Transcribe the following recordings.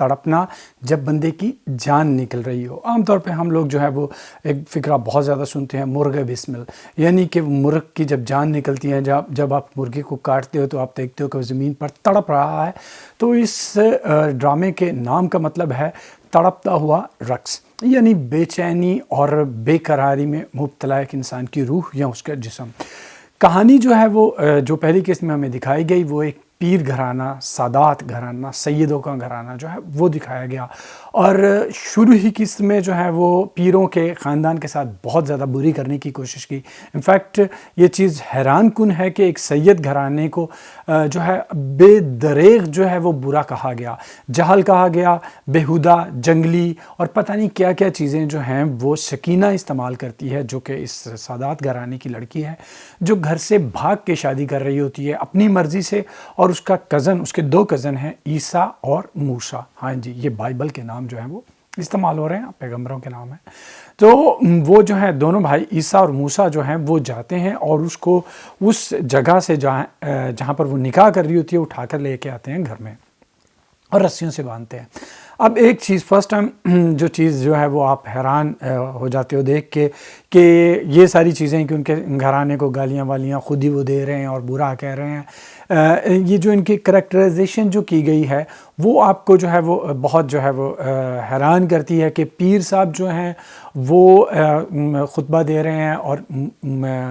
تڑپنا جب بندے کی جان نکل رہی ہو. عام طور پہ ہم لوگ جو ہے وہ ایک فقرہ بہت زیادہ سنتے ہیں مرغ بسمل، یعنی کہ مرغ کی جب جان نکلتی ہے، جب آپ مرغے کو کاٹتے ہو تو آپ دیکھتے ہو کہ وہ زمین پر تڑپ رہا ہے. تو اس ڈرامے کے نام کا مطلب ہے تڑپتا ہوا رقص، یعنی بے چینی اور بے قراری میں مبتلا ایک انسان کی روح یا اس کا جسم. کہانی جو ہے وہ جو پہلی قسط میں ہمیں دکھائی گئی وہ ایک پیر گھرانہ، سادات گھرانہ، سیدوں کا گھرانہ جو ہے وہ دکھایا گیا. اور شروع ہی قسط میں جو ہے وہ پیروں کے خاندان کے ساتھ بہت زیادہ بری کرنے کی کوشش کی. انفیکٹ یہ چیز حیران کن ہے کہ ایک سید گھرانے کو جو ہے بے دریغ جو ہے وہ برا کہا گیا، جہل کہا گیا، بیہودہ، جنگلی اور پتہ نہیں کیا کیا چیزیں جو ہیں وہ سکینہ استعمال کرتی ہے، جو کہ اس سادات گھرانے کی لڑکی ہے، جو گھر سے بھاگ کے شادی کر رہی ہوتی ہے اپنی مرضی سے. اور اس کا کزن، اس کے 2 کزن ہیں، عیسیٰ اور موسیٰ. ہاں جی، یہ بائبل کے نام جو ہیں وہ استعمال ہو رہے ہیں، پیغمبروں کے نام ہیں. تو وہ جو ہیں دونوں بھائی عیسیٰ اور موسیٰ جو ہیں وہ جاتے ہیں اور اس کو اس جگہ سے جہاں پر وہ نکاح کر رہی ہوتی ہے اٹھا کر لے کے آتے ہیں گھر میں اور رسیوں سے باندھتے ہیں. اب ایک چیز فرسٹ ٹائم جو چیز جو ہے وہ آپ حیران ہو جاتے ہو دیکھ کے کہ یہ ساری چیزیں کہ ان کے گھرانے کو گالیاں والیاں خود ہی وہ دے رہے ہیں اور برا کہہ رہے ہیں. یہ جو ان کی کریکٹرائزیشن جو کی گئی ہے وہ آپ کو جو ہے وہ بہت جو ہے وہ حیران کرتی ہے کہ پیر صاحب جو ہیں وہ خطبہ دے رہے ہیں اور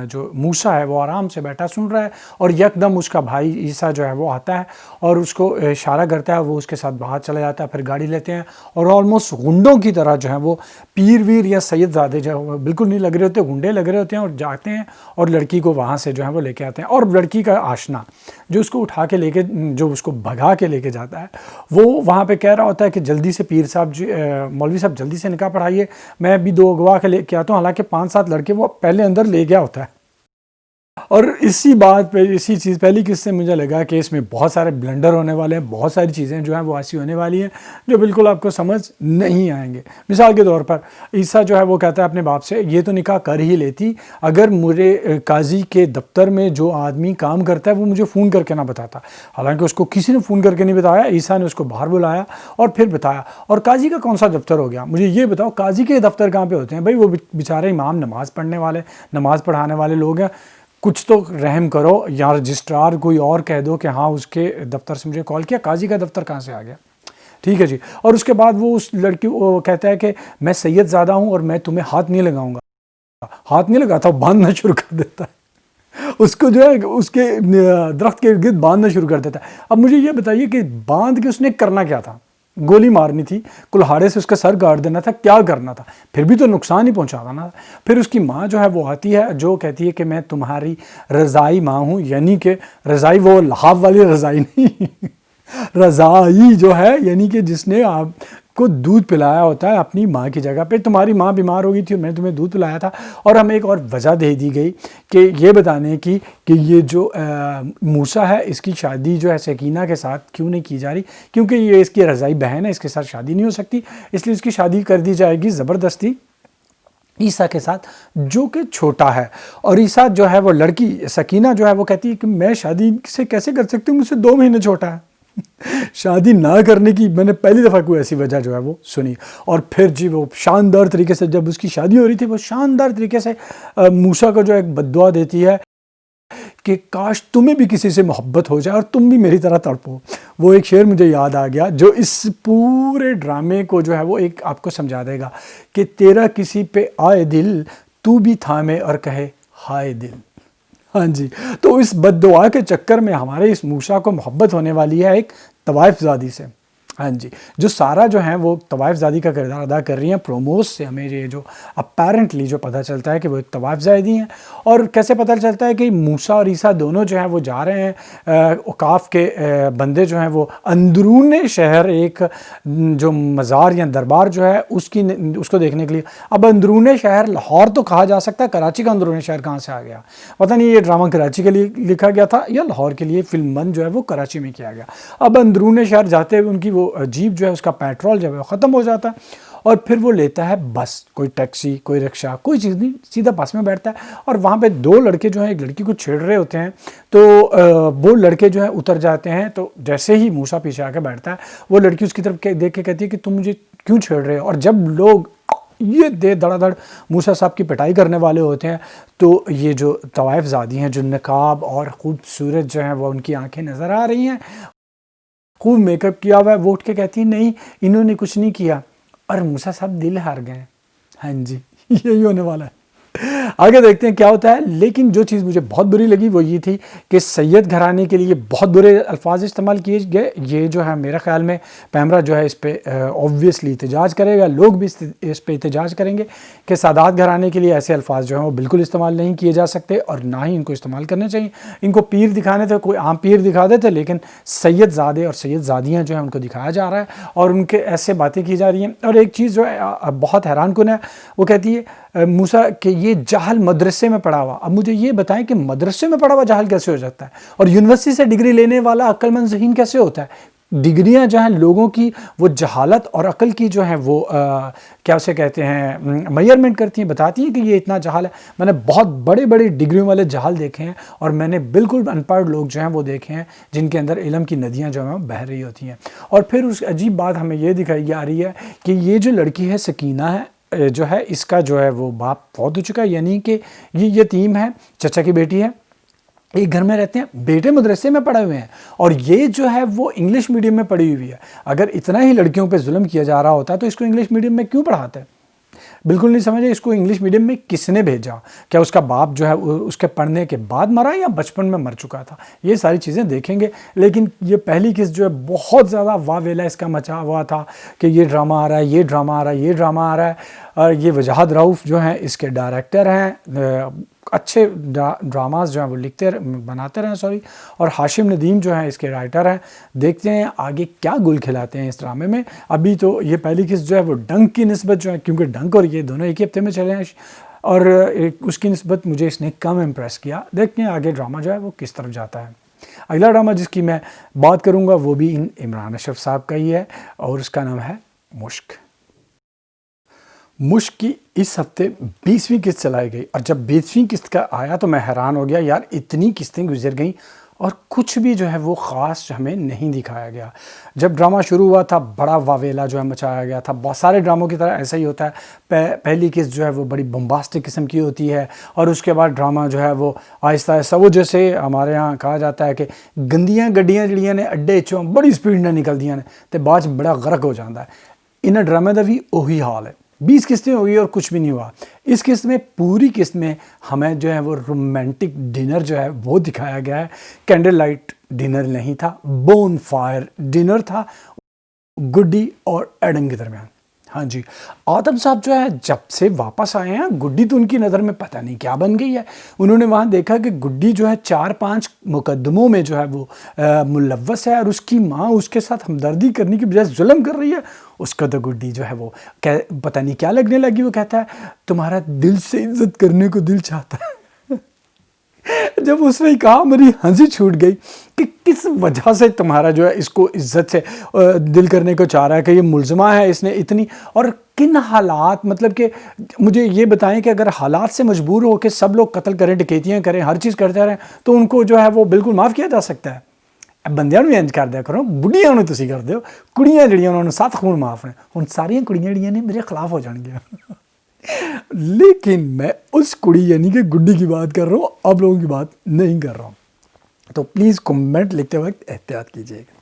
جو موسیٰ ہے وہ آرام سے بیٹھا سن رہا ہے اور یکدم اس کا بھائی عیسیٰ جو ہے وہ آتا ہے اور اس کو اشارہ کرتا ہے، وہ اس کے ساتھ باہر چلا جاتا ہے، پھر گاڑی لیتے ہیں اور آلموسٹ غنڈوں کی طرح جو ہے وہ پیر ویر یا سید زادے جو ہے بالکل نہیں لگ رہے ہوتے، غنڈے لگ رہے ہوتے ہیں اور جاتے ہیں اور لڑکی کو وہاں سے جو ہے وہ لے کے آتے ہیں. اور لڑکی کا آشنا جو اس کو اٹھا کے لے کے جو اس کو بھگا کے لے کے جاتا ہے وہ وہاں پہ کہہ رہا ہوتا ہے کہ جلدی سے پیر صاحب مولوی صاحب جلدی سے نکاح پڑھائیے، میں ابھی 2 اغوا کے لے کے آتا ہوں. حالانکہ 5-7 لڑکے وہ پہلے اندر لے گیا ہوتا ہے. اور اسی بات پہ اسی چیز پہلی قسط سے مجھے لگا کہ اس میں بہت سارے بلنڈر ہونے والے ہیں، بہت ساری چیزیں جو ہیں وہ ایسی ہونے والی ہیں جو بالکل آپ کو سمجھ نہیں آئیں گے. مثال کے طور پر عیسیٰ جو ہے وہ کہتا ہے اپنے باپ سے یہ تو نکاح کر ہی لیتی اگر میرے قاضی کے دفتر میں جو آدمی کام کرتا ہے وہ مجھے فون کر کے نہ بتاتا. حالانکہ اس کو کسی نے فون کر کے نہیں بتایا، عیسیٰ نے اس کو باہر بلایا اور پھر بتایا. اور قاضی کا کون سا دفتر ہو گیا؟ مجھے یہ بتاؤ قاضی کے دفتر کہاں پہ ہوتے ہیں؟ بھائی وہ بیچارے امام نماز پڑھنے والے، نماز پڑھانے والے لوگ ہیں، کچھ تو رحم کرو یا رجسٹرار کوئی اور کہہ دو کہ ہاں اس کے دفتر سے مجھے کال کیا. قاضی کا دفتر کہاں سے آ گیا؟ ٹھیک ہے جی. اور اس کے بعد وہ اس لڑکی وہ کہتا ہے کہ میں سید زادہ ہوں اور میں تمہیں ہاتھ نہیں لگاؤں گا. ہاتھ نہیں لگاتا، باندھنا شروع کر دیتا ہے اس کو جو ہے اس کے درخت کے گرد باندھنا شروع کر دیتا ہے. اب مجھے یہ بتائیے کہ باندھ کے اس نے کرنا کیا تھا؟ گولی مارنی تھی، کلہاڑے سے اس کا سر کاٹ دینا تھا، کیا کرنا تھا؟ پھر بھی تو نقصان ہی پہنچاتا نا. پھر اس کی ماں جو ہے وہ آتی ہے جو کہتی ہے کہ میں تمہاری رضائی ماں ہوں، یعنی کہ رضائی وہ لحاف والی رضائی نہیں رضائی جو ہے یعنی کہ جس نے آپ کو دودھ پلایا ہوتا ہے اپنی ماں کی جگہ پہ. تمہاری ماں بیمار ہو گئی تھی اور میں نے تمہیں دودھ پلایا تھا. اور ہمیں ایک اور وجہ دے دی گئی کہ یہ بتانے کی کہ یہ جو موسیٰ ہے اس کی شادی جو ہے سکینہ کے ساتھ کیوں نہیں کی جا رہی، کیونکہ یہ اس کی رضائی بہن ہے، اس کے ساتھ شادی نہیں ہو سکتی، اس لیے اس کی شادی کر دی جائے گی زبردستی عیسیٰ کے ساتھ جو کہ چھوٹا ہے. اور عیسیٰ جو ہے وہ لڑکی سکینہ جو ہے وہ کہتی ہے کہ میں شادی سے کیسے کر سکتی ہوں، مجھ سے 2 مہینے چھوٹا ہے. شادی نہ کرنے کی میں نے پہلی دفعہ کوئی ایسی وجہ جو ہے وہ سنی. اور پھر جی وہ شاندار طریقے سے جب اس کی شادی ہو رہی تھی وہ شاندار طریقے سے موسیٰ کو جو ایک بددعا دیتی ہے کہ کاش تمہیں بھی کسی سے محبت ہو جائے اور تم بھی میری طرح تڑپو. وہ ایک شعر مجھے یاد آ گیا جو اس پورے ڈرامے کو جو ہے وہ ایک آپ کو سمجھا دے گا کہ تیرا کسی پہ آئے دل تو بھی تھامے اور کہے ہائے دل. ہاں جی. تو اس بد دعا کے چکر میں ہمارے اس موسیٰ کو محبت ہونے والی ہے ایک طوائف زادی سے. ہاں جی. جو سارا جو ہیں وہ طوائف زادی کا کردار ادا کر رہی ہیں. پروموز سے ہمیں یہ جو اپیرنٹلی جو پتہ چلتا ہے کہ وہ ایک طوائف زادی ہیں. اور کیسے پتہ چلتا ہے کہ موسیٰ اور عیسیٰ دونوں جو ہیں وہ جا رہے ہیں اوقاف کے بندے جو ہیں وہ اندرون شہر ایک جو مزار یا دربار جو ہے اس کو دیکھنے کے لیے. اب اندرون شہر لاہور تو کہا جا سکتا ہے، کراچی کا اندرون شہر کہاں سے آ گیا پتہ نہیں. یہ ڈرامہ کراچی کے لیے لکھا گیا تھا یا لاہور کے لیے فلم بند جو ہے وہ کراچی میں کیا گیا. اب اندرون شہر جاتے ہوئے ان کی وہ جیپ جو ہے اس کا پیٹرول جو ہے وہ ختم ہو جاتا ہے اور پھر وہ لیتا ہے بس، کوئی ٹیکسی، کوئی رکشہ، کوئی چیز نہیں، سیدھا بس میں بیٹھتا ہے، اور وہاں پہ دو لڑکے جو ہیں ایک لڑکی کو چھیڑ رہے ہوتے ہیں، تو وہ لڑکے جو ہیں اتر جاتے ہیں، تو جیسے ہی موسیٰ پیچھے آ کے بیٹھتا ہے وہ لڑکی اس کی طرف دیکھ کے کہتی ہے کہ تم مجھے کیوں چھیڑ رہے ہو، اور جب لوگ یہ دے دھڑا دھڑ موسیٰ صاحب کی پٹائی کرنے والے ہوتے ہیں تو یہ جو طوائف زادی ہیں جو نقاب اور خوبصورت جو ہیں وہ ان کی آنکھیں نظر آ رہی ہیں، خوب میک اپ کیا ہوا ہے، وہ اٹھ کے کہتی ہے نہیں انہوں نے کچھ نہیں کیا، اور موسیٰ صاحب دل ہار گئے. ہاں جی یہی ہونے والا ہے. آگے دیکھتے ہیں کیا ہوتا ہے. لیکن جو چیز مجھے بہت بری لگی وہ یہ تھی کہ سید گھرانے کے لیے بہت برے الفاظ استعمال کیے گئے. یہ جو ہے میرے خیال میں پیمرا جو ہے اس پہ اوبویسلی احتجاج کرے گا، لوگ بھی اس پہ احتجاج کریں گے کہ سادات گھرانے کے لیے ایسے الفاظ جو ہیں وہ بالکل استعمال نہیں کیے جا سکتے، اور نہ ہی ان کو استعمال کرنے چاہیے. ان کو پیر دکھانے تھے، کوئی عام پیر دکھا دیتے، لیکن سید زادے اور سید زادیاں جو ہیں ان کو دکھایا جا رہا ہے اور ان کے ایسے باتیں کی جا رہی ہیں. اور ایک چیز جو ہے بہت حیران کن ہے، وہ کہتی ہے موسیٰ کہ یہ جاہل مدرسے میں پڑھا ہوا. اب مجھے یہ بتائیں کہ مدرسے میں پڑھا ہوا جاہل کیسے ہو جاتا ہے، اور یونیورسٹی سے ڈگری لینے والا عقل مند ذہین کیسے ہوتا ہے. ڈگریاں جو ہیں لوگوں کی وہ جہالت اور عقل کی جو ہیں وہ کیا اسے کہتے ہیں میئرمنٹ کرتی ہیں، بتاتی ہیں کہ یہ اتنا جہال ہے. میں نے بہت بڑے بڑے ڈگریوں والے جہال دیکھے ہیں، اور میں نے بالکل ان پڑھ لوگ جو ہیں وہ دیکھے ہیں جن کے اندر علم کی ندیاں جو ہیں بہہ رہی ہوتی ہیں. اور پھر اس عجیب بات ہمیں یہ دکھائی جا رہی ہے کہ یہ جو لڑکی ہے سکینہ ہے جو ہے، اس کا جو ہے وہ باپ فوت ہو چکا ہے، یعنی کہ یہ یتیم ہے، چچا کی بیٹی ہے، ایک گھر میں رہتے ہیں، بیٹے مدرسے میں پڑھے ہوئے ہیں، اور یہ جو ہے وہ انگلش میڈیم میں پڑھی ہوئی ہے. اگر اتنا ہی لڑکیوں پہ ظلم کیا جا رہا ہوتا ہے تو اس کو انگلش میڈیم میں کیوں پڑھاتے ہیں؟ بالکل نہیں سمجھے. اس کو انگلش میڈیم میں کس نے بھیجا؟ کیا اس کا باپ جو ہے اس کے پڑھنے کے بعد مرا یا بچپن میں مر چکا تھا؟ یہ ساری چیزیں دیکھیں گے. لیکن یہ پہلی قسط جو ہے بہت زیادہ واویلا اس کا مچا ہوا تھا کہ یہ ڈرامہ آ رہا ہے، یہ ڈرامہ آ رہا ہے، یہ ڈرامہ آ رہا ہے. اور یہ وجاہت رؤف جو ہیں اس کے ڈائریکٹر ہیں، اچھے ڈراماز جو ہیں وہ بناتے رہے اور ہاشم ندیم جو ہیں اس کے رائٹر ہیں. دیکھتے ہیں آگے کیا گل کھلاتے ہیں اس ڈرامے میں. ابھی تو یہ پہلی قسط جو ہے وہ ڈنک کی نسبت جو ہے، کیونکہ ڈنک اور یہ دونوں ایک ہی ہفتے میں چلے ہیں، اور اس کی نسبت مجھے اس نے کم امپریس کیا. دیکھتے ہیں آگے ڈرامہ جو ہے وہ کس طرف جاتا ہے. اگلا ڈرامہ جس کی میں بات کروں گا وہ بھی عمران اشرف صاحب کا ہی ہے، اور اس کا نام ہے مشک. مشک کی اس ہفتے 20ویں قسط چلائی گئی، اور جب 20ویں قسط کا آیا تو میں حیران ہو گیا، یار اتنی قسطیں گزر گئیں اور کچھ بھی جو ہے وہ خاص ہمیں نہیں دکھایا گیا. جب ڈرامہ شروع ہوا تھا بڑا واویلا جو ہے مچایا گیا تھا. بہت سارے ڈراموں کی طرح ایسا ہی ہوتا ہے، پہلی قسط جو ہے وہ بڑی بمباسٹک قسم کی ہوتی ہے، اور اس کے بعد ڈرامہ جو ہے وہ آہستہ آہستہ وہ جیسے ہمارے ہاں کہا جاتا ہے کہ گندیاں گڈیاں جڑیاں نے اڈے چوں بڑی سپیڈ نہ نکلدیاں نے تے بعد بڑا غرق ہو جاتا ہے. انہیں ڈرامے کا بھی وہی حال ہے. 20 قسطیں ہو گئی اور کچھ بھی نہیں ہوا. اس قسط میں پوری قسط میں ہمیں جو ہے وہ رومانٹک ڈنر جو ہے وہ دکھایا گیا ہے. کینڈل لائٹ ڈنر نہیں تھا، بون فائر ڈنر تھا گڈی اور ایڈم کے درمیان. ہاں جی، آدم صاحب جو ہے جب سے واپس آئے ہیں گڈی تو ان کی نظر میں پتہ نہیں کیا بن گئی ہے. انہوں نے وہاں دیکھا کہ گڈی جو ہے 4-5 مقدموں میں جو ہے وہ ملوث ہے، اور اس کی ماں اس کے ساتھ ہمدردی کرنے کی بجائے ظلم کر رہی ہے. اس کا تو گڈی جو ہے وہ پتہ نہیں کیا لگنے لگی. وہ کہتا ہے تمہارا دل سے عزت کرنے کو دل چاہتا ہے. جب اس نے کہا میری ہنسی چھوٹ گئی کہ کس وجہ سے تمہارا جو ہے اس کو عزت سے دل کرنے کو چاہ رہا ہے، کہ یہ ملزمہ ہے اس نے اتنی، اور کن حالات، مطلب کہ مجھے یہ بتائیں کہ اگر حالات سے مجبور ہو کہ سب لوگ قتل کریں، ڈکیتیاں کریں، ہر چیز کرتے رہیں تو ان کو جو ہے وہ بالکل معاف کیا جا سکتا ہے. بندیاں بھی انج کر دیا کرو، بڑھیاں نے تسی کر دیو، کڑیاں جڑیاں انہوں نے 7 خون معاف ہیں، ہن ساریاں کڑیاں جڑیاں نے میرے خلاف ہو جان گیا. لیکن میں اس کڑی یعنی کہ گڈی کی بات کر رہا ہوں، اب لوگوں کی بات نہیں کر رہا ہوں. تو پلیز کمنٹ لکھتے وقت احتیاط کیجیے گا.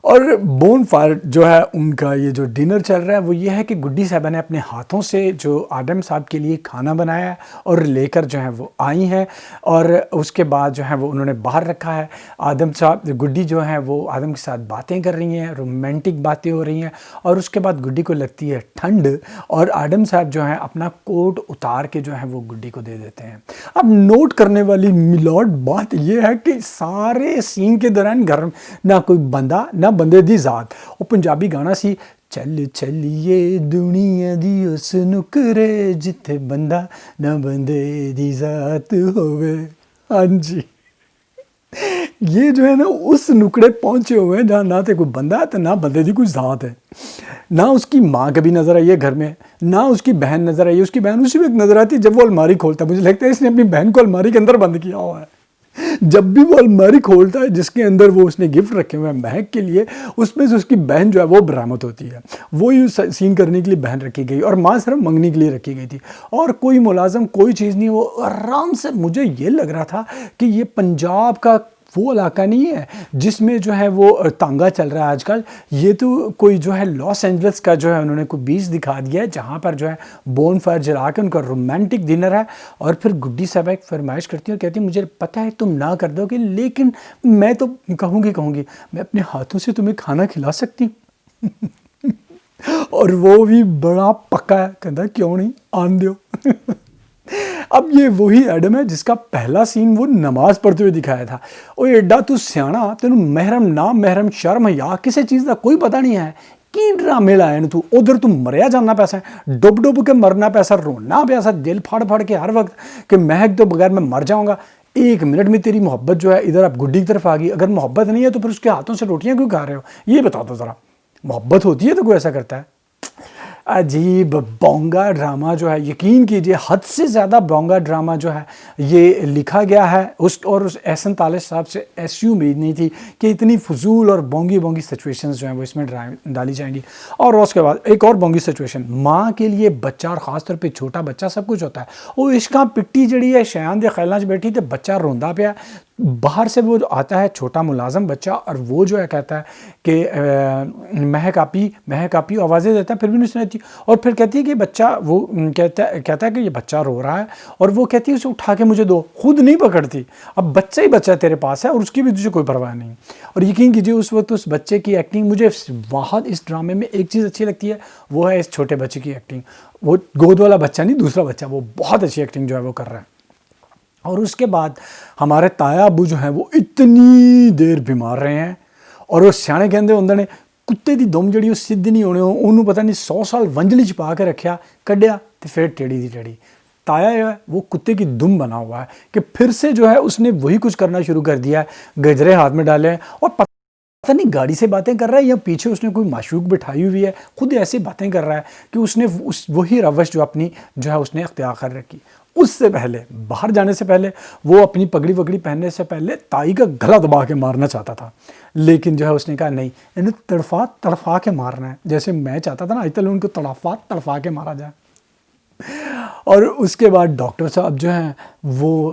اور بون فائر جو ہے ان کا یہ جو ڈنر چل رہا ہے وہ یہ ہے کہ گڈی صاحبہ نے اپنے ہاتھوں سے جو آدم صاحب کے لیے کھانا بنایا ہے اور لے کر جو ہے وہ آئی ہیں، اور اس کے بعد جو ہے وہ انہوں نے باہر رکھا ہے. آدم صاحب گڈی جو ہیں وہ آدم کے ساتھ باتیں کر رہی ہیں، رومانٹک باتیں ہو رہی ہیں، اور اس کے بعد گڈی کو لگتی ہے ٹھنڈ، اور آدم صاحب جو ہیں اپنا کوٹ اتار کے جو ہے وہ گڈی کو دے دیتے ہیں. اب نوٹ کرنے والی میلاد بات یہ ہے کہ سارے سین کے دوران گھر نہ کوئی بندہ نہ بندے دی ذات. وہ پنجابی گانا سی چل چلیے دنیا دی اس نکرے جتھے بندہ نہ بندے دی ذات ہوئے. ہاں جی، یہ جو ہے نا اس نکڑے پہنچے ہوئے ہیں جہاں نہ تو کوئی بندہ ہے تو نہ بندے کی کوئی ذات ہے، نہ اس کی ماں کبھی نظر آئی ہے گھر میں، نہ اس کی بہن نظر آئی ہے۔ اس کی بہن اسی وقت نظر آتی ہے جب وہ الماری کھولتا ہے، مجھے لگتا ہے اس نے اپنی بہن کو الماری کے اندر بند کیا ہوا ہے۔ جب بھی وہ الماری کھولتا ہے جس کے اندر وہ اس نے گفٹ رکھے ہوئے ہیں مہک کے لیے، اس میں سے اس کی بہن جو ہے وہ برآمد ہوتی ہے۔ وہی سین کرنے کے لیے بہن رکھی گئی اور ماں صرف منگنی کے لیے رکھی گئی تھی، اور کوئی ملازم کوئی چیز نہیں۔ وہ آرام سے، مجھے یہ لگ رہا تھا کہ یہ پنجاب کا وہ علاقہ نہیں ہے جس میں جو ہے وہ تانگا چل رہا ہے آج کل، یہ تو کوئی جو ہے لاس اینجلس کا جو ہے انہوں نے کوئی بیچ دکھا دیا ہے جہاں پر جو ہے بون فائر جلا کے ان کا رومانٹک ڈنر ہے۔ اور پھر گڈی صاحبہ ایک فرمائش کرتی ہے اور کہتی ہے مجھے پتہ ہے تم نہ کر دو گے، لیکن میں تو کہوں گی میں اپنے ہاتھوں سے تمہیں کھانا کھلا سکتی ہوں۔ اور وہ بھی بڑا پکا ہے، کہتا ہے کیوں نہیں، آن دیو۔ اب یہ وہی ایڈم ہے جس کا پہلا سین وہ نماز پڑھتے ہوئے دکھایا تھا۔ او ایڈا تو سیانا، تینوں محرم نام محرم شرم یا کسی چیز کا کوئی پتہ نہیں ہے، کی ڈرامے لائے تو ادھر تو مریا جانا پیسا ہے، ڈب ڈب کے مرنا پیسا، رونا پیسا، دل پھاڑ پھاڑ کے ہر وقت کہ مہک تو بغیر میں مر جاؤں گا۔ ایک منٹ میں تیری محبت جو ہے ادھر اب گڈی کی طرف آ گئی، اگر محبت نہیں ہے تو پھر اس کے ہاتھوں سے روٹیاں کیوں کھا رہے ہو؟ یہ بتا دو ذرا، محبت ہوتی ہے تو کوئی ایسا کرتا ہے؟ عجیب بونگا ڈرامہ جو ہے، یقین کیجئے حد سے زیادہ بونگا ڈرامہ جو ہے یہ لکھا گیا ہے۔ اس احسن طالب صاحب سے ایسی امید نہیں تھی کہ اتنی فضول اور بونگی سچویشنز جو ہیں وہ اس میں ڈالی جائیں گی۔ اور اس کے بعد ایک اور بونگی سچویشن، ماں کے لیے بچہ اور خاص طور پہ چھوٹا بچہ سب کچھ ہوتا ہے۔ وہ عشقاں پٹی جڑی ہے شیان دے خیلاں 'چ بیٹھی تے بچہ روندا پیا، باہر سے وہ آتا ہے چھوٹا ملازم بچہ، اور وہ جو ہے کہتا ہے کہ مہک آپی آوازیں دیتا ہے، پھر بھی نہیں سنتی، اور پھر کہتی ہے کہ بچہ، وہ کہتا ہے کہ یہ بچہ رو رہا ہے، اور وہ کہتی ہے اسے اٹھا کے مجھے دو، خود نہیں پکڑتی، اب بچہ ہی بچہ تیرے پاس ہے اور اس کی بھی تجھے کوئی پرواہ نہیں۔ اور یقین کیجیے اس وقت اس بچے کی ایکٹنگ، مجھے بہت اس ڈرامے میں ایک چیز اچھی لگتی ہے، وہ ہے اس چھوٹے بچے کی ایکٹنگ۔ وہ گود والا بچہ نہیں، دوسرا بچہ، وہ بہت اچھی ایکٹنگ جو ہے وہ کر رہا ہے۔ اور اس کے بعد ہمارے تایا ابو جو ہیں وہ اتنی دیر بیمار رہے ہیں، اور وہ سیانے کہندے ہوندے نے کتے دی دم جڑی وہ سدھ نہیں ہونے، انہوں پتہ نہیں 100 سال ونجلی چھپا کے رکھیا، کڈیا تو پھر ٹیڑی دی ٹیڑی۔ تایا جو ہے وہ کتے کی دم بنا ہوا ہے کہ پھر سے جو ہے اس نے وہی کچھ کرنا شروع کر دیا ہے، گجرے ہاتھ میں ڈالے ہیں، اور پتہ نہیں گاڑی سے باتیں کر رہا ہے یا پیچھے اس نے کوئی معشوق بٹھائی ہوئی ہے، خود ایسی باتیں کر رہا ہے کہ اس نے وہی روش جو اپنی جو ہے اس نے اختیار کر رکھی۔ اس سے پہلے، باہر جانے سے پہلے، وہ اپنی پگڑی وگڑی پہننے سے پہلے تائی کا گلا دبا کے مارنا چاہتا تھا، لیکن جو ہے اس نے کہا نہیں، انہیں تڑفا کے مارنا ہے، جیسے میں چاہتا تھا نا آج تل ان کو تڑفا کے مارا جائے۔ اور اس کے بعد ڈاکٹر صاحب جو ہیں وہ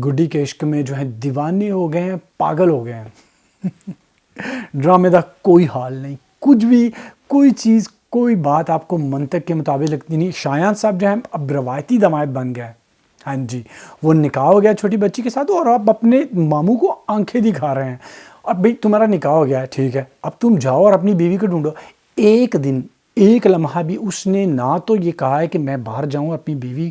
گڈی کے عشق میں جو ہے دیوانے ہو گئے ہیں، پاگل ہو گئے ہیں۔ ڈرامے دا کوئی حال نہیں، کچھ بھی، کوئی چیز، کوئی بات آپ کو منطق کے مطابق لگتی نہیں۔ شایان صاحب جو ہیں اب روایتی داماد بن گئے، ہاں جی، وہ نکاح ہو گیا چھوٹی بچی کے ساتھ، اور آپ اپنے ماموں کو آنکھیں دکھا رہے ہیں۔ اب بھئی تمہارا نکاح ہو گیا ہے، ٹھیک ہے، اب تم جاؤ اور اپنی بیوی کو ڈھونڈو۔ ایک دن، ایک لمحہ بھی اس نے نہ تو یہ کہا ہے کہ میں باہر جاؤں اپنی بیوی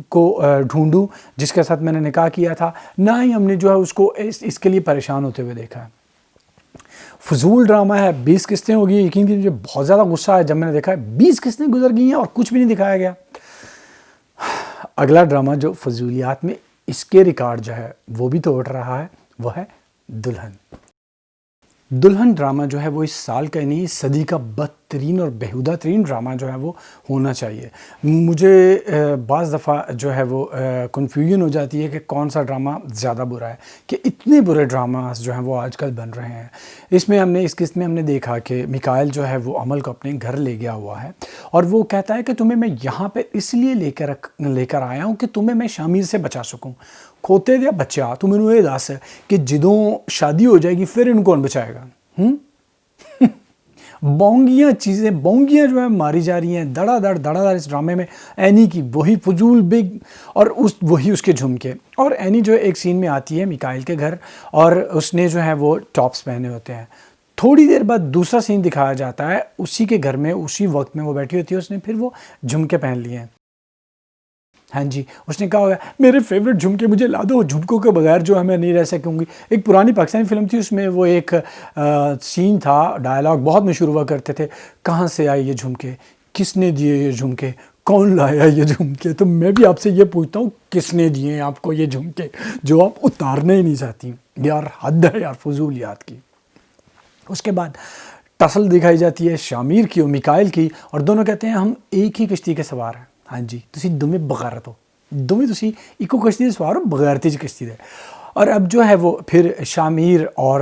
کو ڈھونڈوں جس کے ساتھ میں نے نکاح کیا تھا، نہ ہی ہم نے جو ہے اس کو اس کے لیے پریشان ہوتے ہوئے دیکھا ہے۔ فضول ڈرامہ ہے، 20 قسطیں ہو گئی، یقین کہ مجھے بہت زیادہ غصہ ہے جب میں نے دیکھا ہے 20 قسطیں گزر گئی ہیں اور کچھ بھی نہیں دکھایا گیا۔ اگلا ڈرامہ جو فضولیات میں اس کے ریکارڈ جو ہے وہ بھی توڑ رہا ہے، وہ ہے دلہن۔ دلہن ڈرامہ جو ہے وہ اس سال کا نہیں، صدی کا بدترین اور بیہودہ ترین ڈرامہ جو ہے وہ ہونا چاہیے۔ مجھے بعض دفعہ جو ہے وہ کنفیوژن ہو جاتی ہے کہ کون سا ڈرامہ زیادہ برا ہے، کہ اتنے برے ڈراماز جو ہیں وہ آج کل بن رہے ہیں۔ اس قسط میں ہم نے دیکھا کہ میکائل جو ہے وہ عمل کو اپنے گھر لے گیا ہوا ہے، اور وہ کہتا ہے کہ تمہیں میں یہاں پہ اس لیے لے کر آیا ہوں کہ تمہیں میں شامیر سے بچا سکوں۔ کھوتے دیا بچہ، تم انہوں یہ دس ہے کہ جدوں شادی ہو جائے گی پھر ان کون بچائے گا؟ بونگیاں چیزیں، بونگیاں جو ہے ماری جا رہی ہیں دڑا دڑ اس ڈرامے میں۔ اینی کی وہی فضول بگ، اور وہی اس کے جھمکے، اور اینی جو ایک سین میں آتی ہے میکائل کے گھر، اور اس نے جو ہے وہ ٹاپس پہنے ہوتے ہیں۔ تھوڑی دیر بعد دوسرا سین دکھایا جاتا ہے، اسی کے گھر میں اسی وقت میں وہ بیٹھی ہوتی ہے، اس نے پھر وہ جھمکے پہن لیے ہیں۔ ہاں جی، اس نے کہا ہوگا میرے فیوریٹ جھمکے مجھے لا دو، جھمکوں کے بغیر جو ہے میں نہیں رہ سکوں گی۔ ایک پرانی پاکستانی فلم تھی، اس میں وہ ایک سین تھا، ڈائلاگ بہت مشہور ہوا کرتے تھے، کہاں سے آئے یہ جھمکے، کس نے دیے یہ جھمکے، کون لایا یہ جھمکے؟ تو میں بھی آپ سے یہ پوچھتا ہوں کس نے دیے ہیں آپ کو یہ جھمکے جو آپ اتارنا ہی نہیں چاہتی؟ یار حد ہے یار فضولیات کی۔ اس کے بعد ٹسل دکھائی جاتی ہے شامیر کی اور میکائل کی، اور دونوں کہتے ہیں ہم ایک ہی کشتی کے سوار ہیں۔ ہاں جی، تسی دوویں بغیرت ہو، دوویں تسی ایکو کشتی دے سوار ہو، بغیرتی چ کشتی دے۔ اور اب جو ہے وہ پھر شامیر اور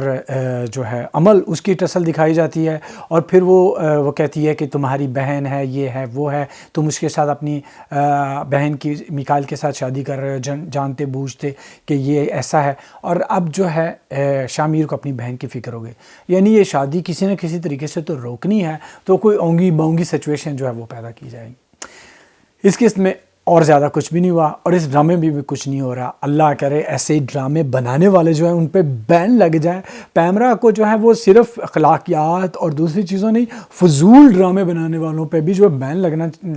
جو ہے عمل اس کی ٹسل دکھائی جاتی ہے، اور پھر وہ کہتی ہے کہ تمہاری بہن ہے، یہ ہے وہ ہے، تم اس کے ساتھ اپنی بہن کی میکائل کے ساتھ شادی کر رہے ہو جانتے بوجھتے کہ یہ ایسا ہے۔ اور اب جو ہے شامیر کو اپنی بہن کی فکر ہو گئی، یعنی یہ شادی کسی نہ کسی طریقے سے تو روکنی ہے، تو کوئی اونگی بونگی سچویشن جو ہے وہ پیدا کی جائے گی۔ اس قسط میں اور زیادہ کچھ بھی نہیں ہوا، اور اس ڈرامے میں بھی کچھ نہیں ہو رہا۔ اللہ کرے ایسے ڈرامے بنانے والے جو ہیں ان پہ بین لگ جائے، پیمرا کو جو ہے وہ صرف اخلاقیات اور دوسری چیزوں نہیں، فضول ڈرامے بنانے والوں پہ بھی جو ہے بین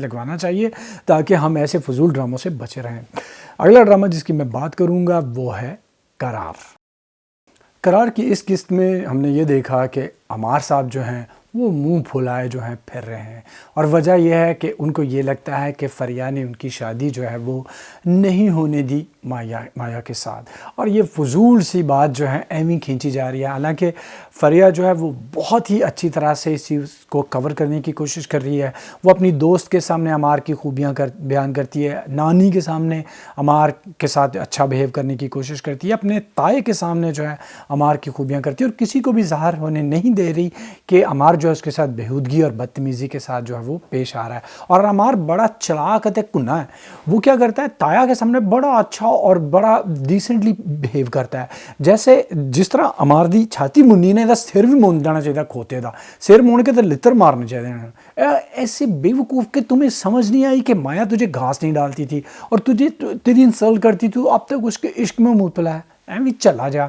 لگوانا چاہیے، تاکہ ہم ایسے فضول ڈراموں سے بچے رہیں۔ اگلا ڈرامہ جس کی میں بات کروں گا وہ ہے قرار۔ قرار کی اس قسط میں ہم نے یہ دیکھا کہ عمار صاحب جو ہیں وہ منہ پھلائے جو ہیں پھر رہے ہیں، اور وجہ یہ ہے کہ ان کو یہ لگتا ہے کہ فریہ نے ان کی شادی جو ہے وہ نہیں ہونے دی مایا کے ساتھ، اور یہ فضول سی بات جو ہے ایویں کھینچی جا رہی ہے۔ حالانکہ فریہ جو ہے وہ بہت ہی اچھی طرح سے اس چیز کو کور کرنے کی کوشش کر رہی ہے۔ وہ اپنی دوست کے سامنے عمار کی خوبیاں بیان کرتی ہے، نانی کے سامنے عمار کے ساتھ اچھا بیہیو کرنے کی کوشش کرتی ہے، اپنے تائے کے سامنے جو ہے عمار کی خوبیاں کرتی ہے، اور کسی کو بھی ظاہر ہونے نہیں دے رہی کہ عمار جو ہے اس کے ساتھ بےہودگی اور بدتمیزی کے ساتھ جو ہے وہ پیش آ رہا ہے۔ اور عمار بڑا چلاک کنا ہے، وہ کیا کرتا ہے تایا کے سامنے بڑا اچھا اور بڑا ڈیسنٹلی بیہیو کرتا ہے، جیسے جس طرح عمار دی چھاتی منی نے دا سر بھی مون جانا چاہیے، کھوتے دا سر مون کے تو لتر مارنے چاہیے۔ ایسے بے وقوف کہ تمہیں سمجھ نہیں آئی کہ مایا تجھے گھاس نہیں ڈالتی تھی اور تجھے تیری انسلٹ کرتی تھی، اب تک اس کے عشق میں مبتلا ہے، ایویں چلا جا۔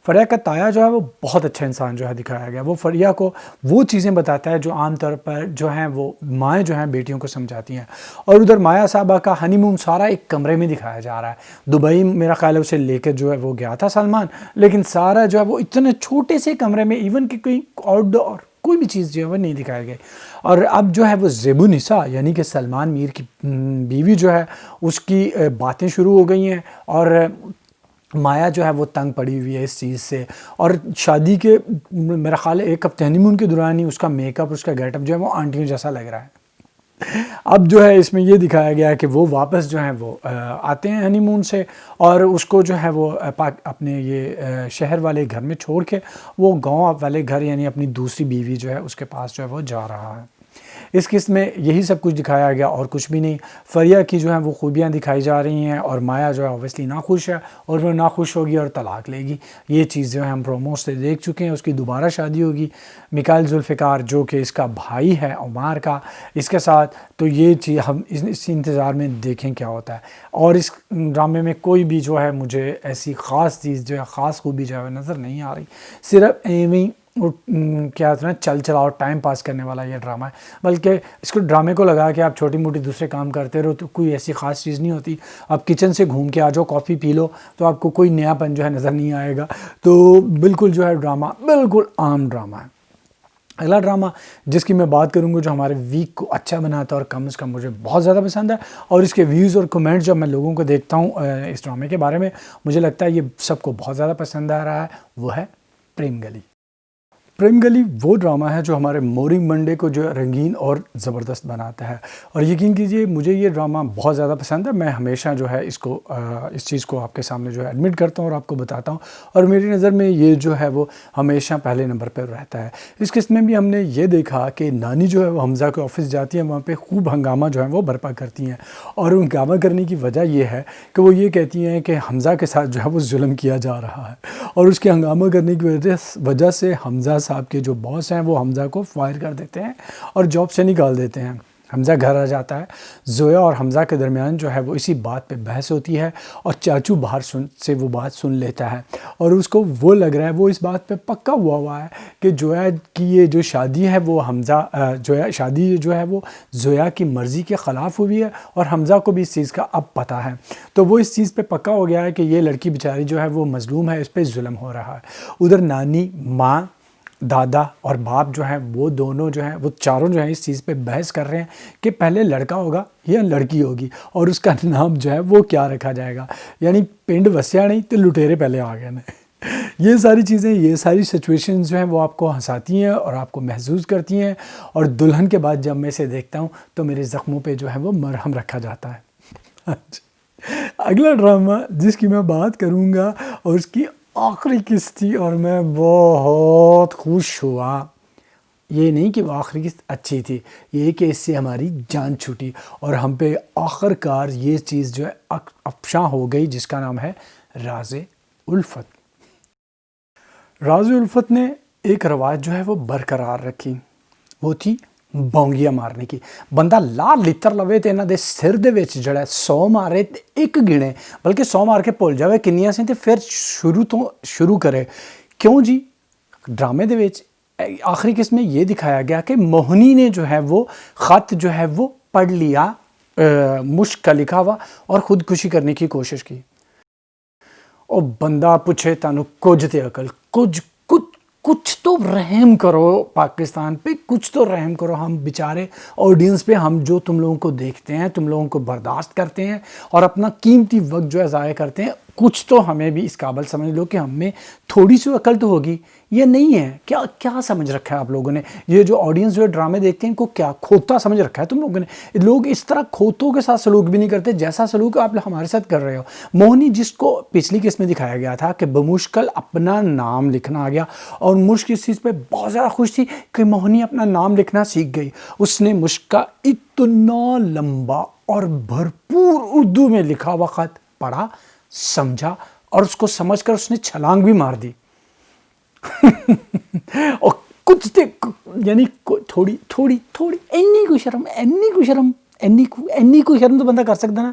فریہ کا تایا جو ہے وہ بہت اچھا انسان جو ہے دکھایا گیا، وہ فریہ کو وہ چیزیں بتاتا ہے جو عام طور پر جو ہیں وہ مائیں جو ہیں بیٹیوں کو سمجھاتی ہیں۔ اور ادھر مایا صاحبہ کا ہنی مون سارا ایک کمرے میں دکھایا جا رہا ہے، دبئی میرا خیال ہے اسے لے کے جو ہے وہ گیا تھا سلمان، لیکن سارا جو ہے وہ اتنے چھوٹے سے کمرے میں، ایون کہ کوئی آؤٹ ڈور کوئی بھی چیز جو ہے وہ نہیں دکھائی گئی۔ اور اب جو ہے وہ زیب النساء یعنی کہ سلمان میر کی بیوی جو ہے اس کی باتیں شروع ہو گئی ہیں، اور مایا جو ہے وہ تنگ پڑی ہوئی ہے اس چیز سے، اور شادی کے میرا خیال ہے ایک ہفتے ہنی مون کے دوران ہی اس کا میک اپ، اس کا گیٹ اپ جو ہے وہ آنٹیوں جیسا لگ رہا ہے۔ اب جو ہے اس میں یہ دکھایا گیا ہے کہ وہ واپس جو ہیں وہ آتے ہیں ہنی مون سے، اور اس کو جو ہے وہ اپنے یہ شہر والے گھر میں چھوڑ کے وہ گاؤں والے گھر یعنی اپنی دوسری بیوی جو ہے اس کے پاس جو ہے وہ جا رہا ہے۔ اس قسط میں یہی سب کچھ دکھایا گیا اور کچھ بھی نہیں۔ فریہ کی جو ہیں وہ خوبیاں دکھائی جا رہی ہیں، اور مایا جو ہے اویسلی ناخوش ہے، اور وہ ناخوش ہوگی اور طلاق لے گی۔ یہ چیز جو ہے ہم پروموز سے دیکھ چکے ہیں، اس کی دوبارہ شادی ہوگی میکائل ذوالفقار جو کہ اس کا بھائی ہے عمار کا، اس کے ساتھ۔ تو یہ چیز ہم اس انتظار میں دیکھیں کیا ہوتا ہے۔ اور اس ڈرامے میں کوئی بھی جو ہے مجھے ایسی خاص چیز جو ہے خاص خوبی جو ہے نظر نہیں آ رہی، صرف ایویں کیا ہوتا ہے چل چلاؤ ٹائم پاس کرنے والا یہ ڈرامہ ہے۔ بلکہ اس کو ڈرامے کو لگا کہ آپ چھوٹی موٹی دوسرے کام کرتے رہو تو کوئی ایسی خاص چیز نہیں ہوتی، آپ کچن سے گھوم کے آ جاؤ کافی پی لو تو آپ کو کوئی نیا پن جو ہے نظر نہیں آئے گا۔ تو بالکل جو ہے ڈرامہ بالکل عام ڈرامہ ہے۔ اگلا ڈرامہ جس کی میں بات کروں گا جو ہمارے ویک کو اچھا بناتا ہے اور کم از کم مجھے بہت زیادہ پسند ہے، اور اس کے ویوز اور کمنٹس جب میں لوگوں کو دیکھتا ہوں اس ڈرامے کے بارے میں، مجھے لگتا ہے یہ سب کو بہت زیادہ پسند آ رہا ہے، وہ ہے پریم گلی۔ پریم گلی وہ ڈرامہ ہے جو ہمارے مورننگ منڈے کو جو رنگین اور زبردست بناتا ہے، اور یقین کیجئے مجھے یہ ڈرامہ بہت زیادہ پسند ہے۔ میں ہمیشہ جو ہے اس چیز کو آپ کے سامنے جو ہے ایڈمٹ کرتا ہوں اور آپ کو بتاتا ہوں، اور میری نظر میں یہ جو ہے وہ ہمیشہ پہلے نمبر پر رہتا ہے۔ اس قسط میں بھی ہم نے یہ دیکھا کہ نانی جو ہے وہ حمزہ کے آفس جاتی ہیں، وہاں پہ خوب ہنگامہ جو ہے وہ برپا کرتی ہیں، اور ہنگامہ کرنے کی وجہ یہ ہے کہ وہ یہ کہتی ہیں کہ حمزہ کے ساتھ جو ہے وہ ظلم کیا جا رہا ہے، اور اس کے ہنگامہ کرنے کی وجہ سے حمزہ صاحب کے جو باس ہیں وہ حمزہ کو فائر کر دیتے ہیں اور جاب سے نکال دیتے ہیں۔ حمزہ گھر آ جاتا ہے، زویا اور حمزہ کے درمیان جو ہے وہ اسی بات پہ بحث ہوتی ہے، اور چاچو باہر سے وہ بات سن لیتا ہے، اور اس کو وہ لگ رہا ہے، وہ اس بات پہ پکا ہوا ہے کہ زویا کی یہ جو شادی ہے وہ شادی جو ہے وہ زویا کی مرضی کے خلاف ہوئی ہے، اور حمزہ کو بھی اس چیز کا اب پتہ ہے۔ تو وہ اس چیز پہ پکا ہو گیا ہے کہ یہ لڑکی بیچاری جو ہے وہ مظلوم ہے، اس پہ ظلم ہو رہا ہے۔ ادھر نانی، ماں دادا اور باپ جو ہیں وہ دونوں جو ہیں وہ چاروں جو ہیں اس چیز پہ بحث کر رہے ہیں کہ پہلے لڑکا ہوگا یا لڑکی ہوگی اور اس کا نام جو ہے وہ کیا رکھا جائے گا. یعنی پنڈ وسیا نہیں تو لٹیرے پہلے آ گئے نا. یہ ساری چیزیں، یہ ساری سچویشنز جو ہیں وہ آپ کو ہنساتی ہیں اور آپ کو محظوظ کرتی ہیں، اور دلہن کے بعد جب میں اسے دیکھتا ہوں تو میرے زخموں پہ جو ہے وہ مرہم رکھا جاتا ہے. اگلا ڈرامہ جس کی میں بات کروں گا اور اس کی آخری قسط تھی اور میں بہت خوش ہوا. یہ نہیں کہ وہ آخری قسط اچھی تھی، یہ کہ اس سے ہماری جان چھوٹی اور ہم پہ آخر کار یہ چیز جو ہے افشاں ہو گئی، جس کا نام ہے راز الفت. راز الفت نے ایک رواج جو ہے وہ برقرار رکھی، وہ تھی بونگیاں مارنے کی. بندہ لا لتر لوے تے انہاں دے سر دے وچ جڑا 100 مارے تے ایک گنے، بلکہ 100 مار کے بھول جاوے کنیاں سی تے پھر شروع کرے. کیوں جی؟ ڈرامے دے وچ آخری قسم میں یہ دکھایا گیا کہ موہنی نے جو ہے وہ خط جو ہے وہ پڑھ لیا، مشک کا لکھا ہوا، اور خودکشی کرنے کی کوشش کی. او بندہ پوچھے تانوں کچھ تے عقل، کچھ تو رحم کرو پاکستان پہ، کچھ تو رحم کرو ہم بیچارے آڈینس پہ، ہم جو تم لوگوں کو دیکھتے ہیں، تم لوگوں کو برداشت کرتے ہیں اور اپنا قیمتی وقت جو ہے ضائع کرتے ہیں. کچھ تو ہمیں بھی اس قابل سمجھ لو کہ ہم میں تھوڑی سی عقل تو ہوگی. یہ نہیں ہے. کیا سمجھ رکھا ہے آپ لوگوں نے؟ یہ جو آڈینس جو ڈرامے دیکھتے ہیں ان کو کیا کھوتا سمجھ رکھا ہے تم لوگوں نے؟ لوگ اس طرح کھوتوں کے ساتھ سلوک بھی نہیں کرتے جیسا سلوک آپ ہمارے ساتھ کر رہے ہو. موہنی جس کو پچھلی قسم میں دکھایا گیا تھا کہ بمشکل اپنا نام لکھنا آ گیا، اور مشک اس چیز پہ بہت زیادہ خوش تھی کہ موہنی اپنا نام لکھنا سیکھ گئی. اس نے مشک کا اتنا لمبا اور بھرپور اردو میں لکھا ہوا خط پڑھا، سمجھا، اور اس کو سمجھ کر اس نے چھلانگ بھی مار دی. اور کچھ تے یعنی تھوڑی اینی کو شرم تو بندہ کر سکتا نا.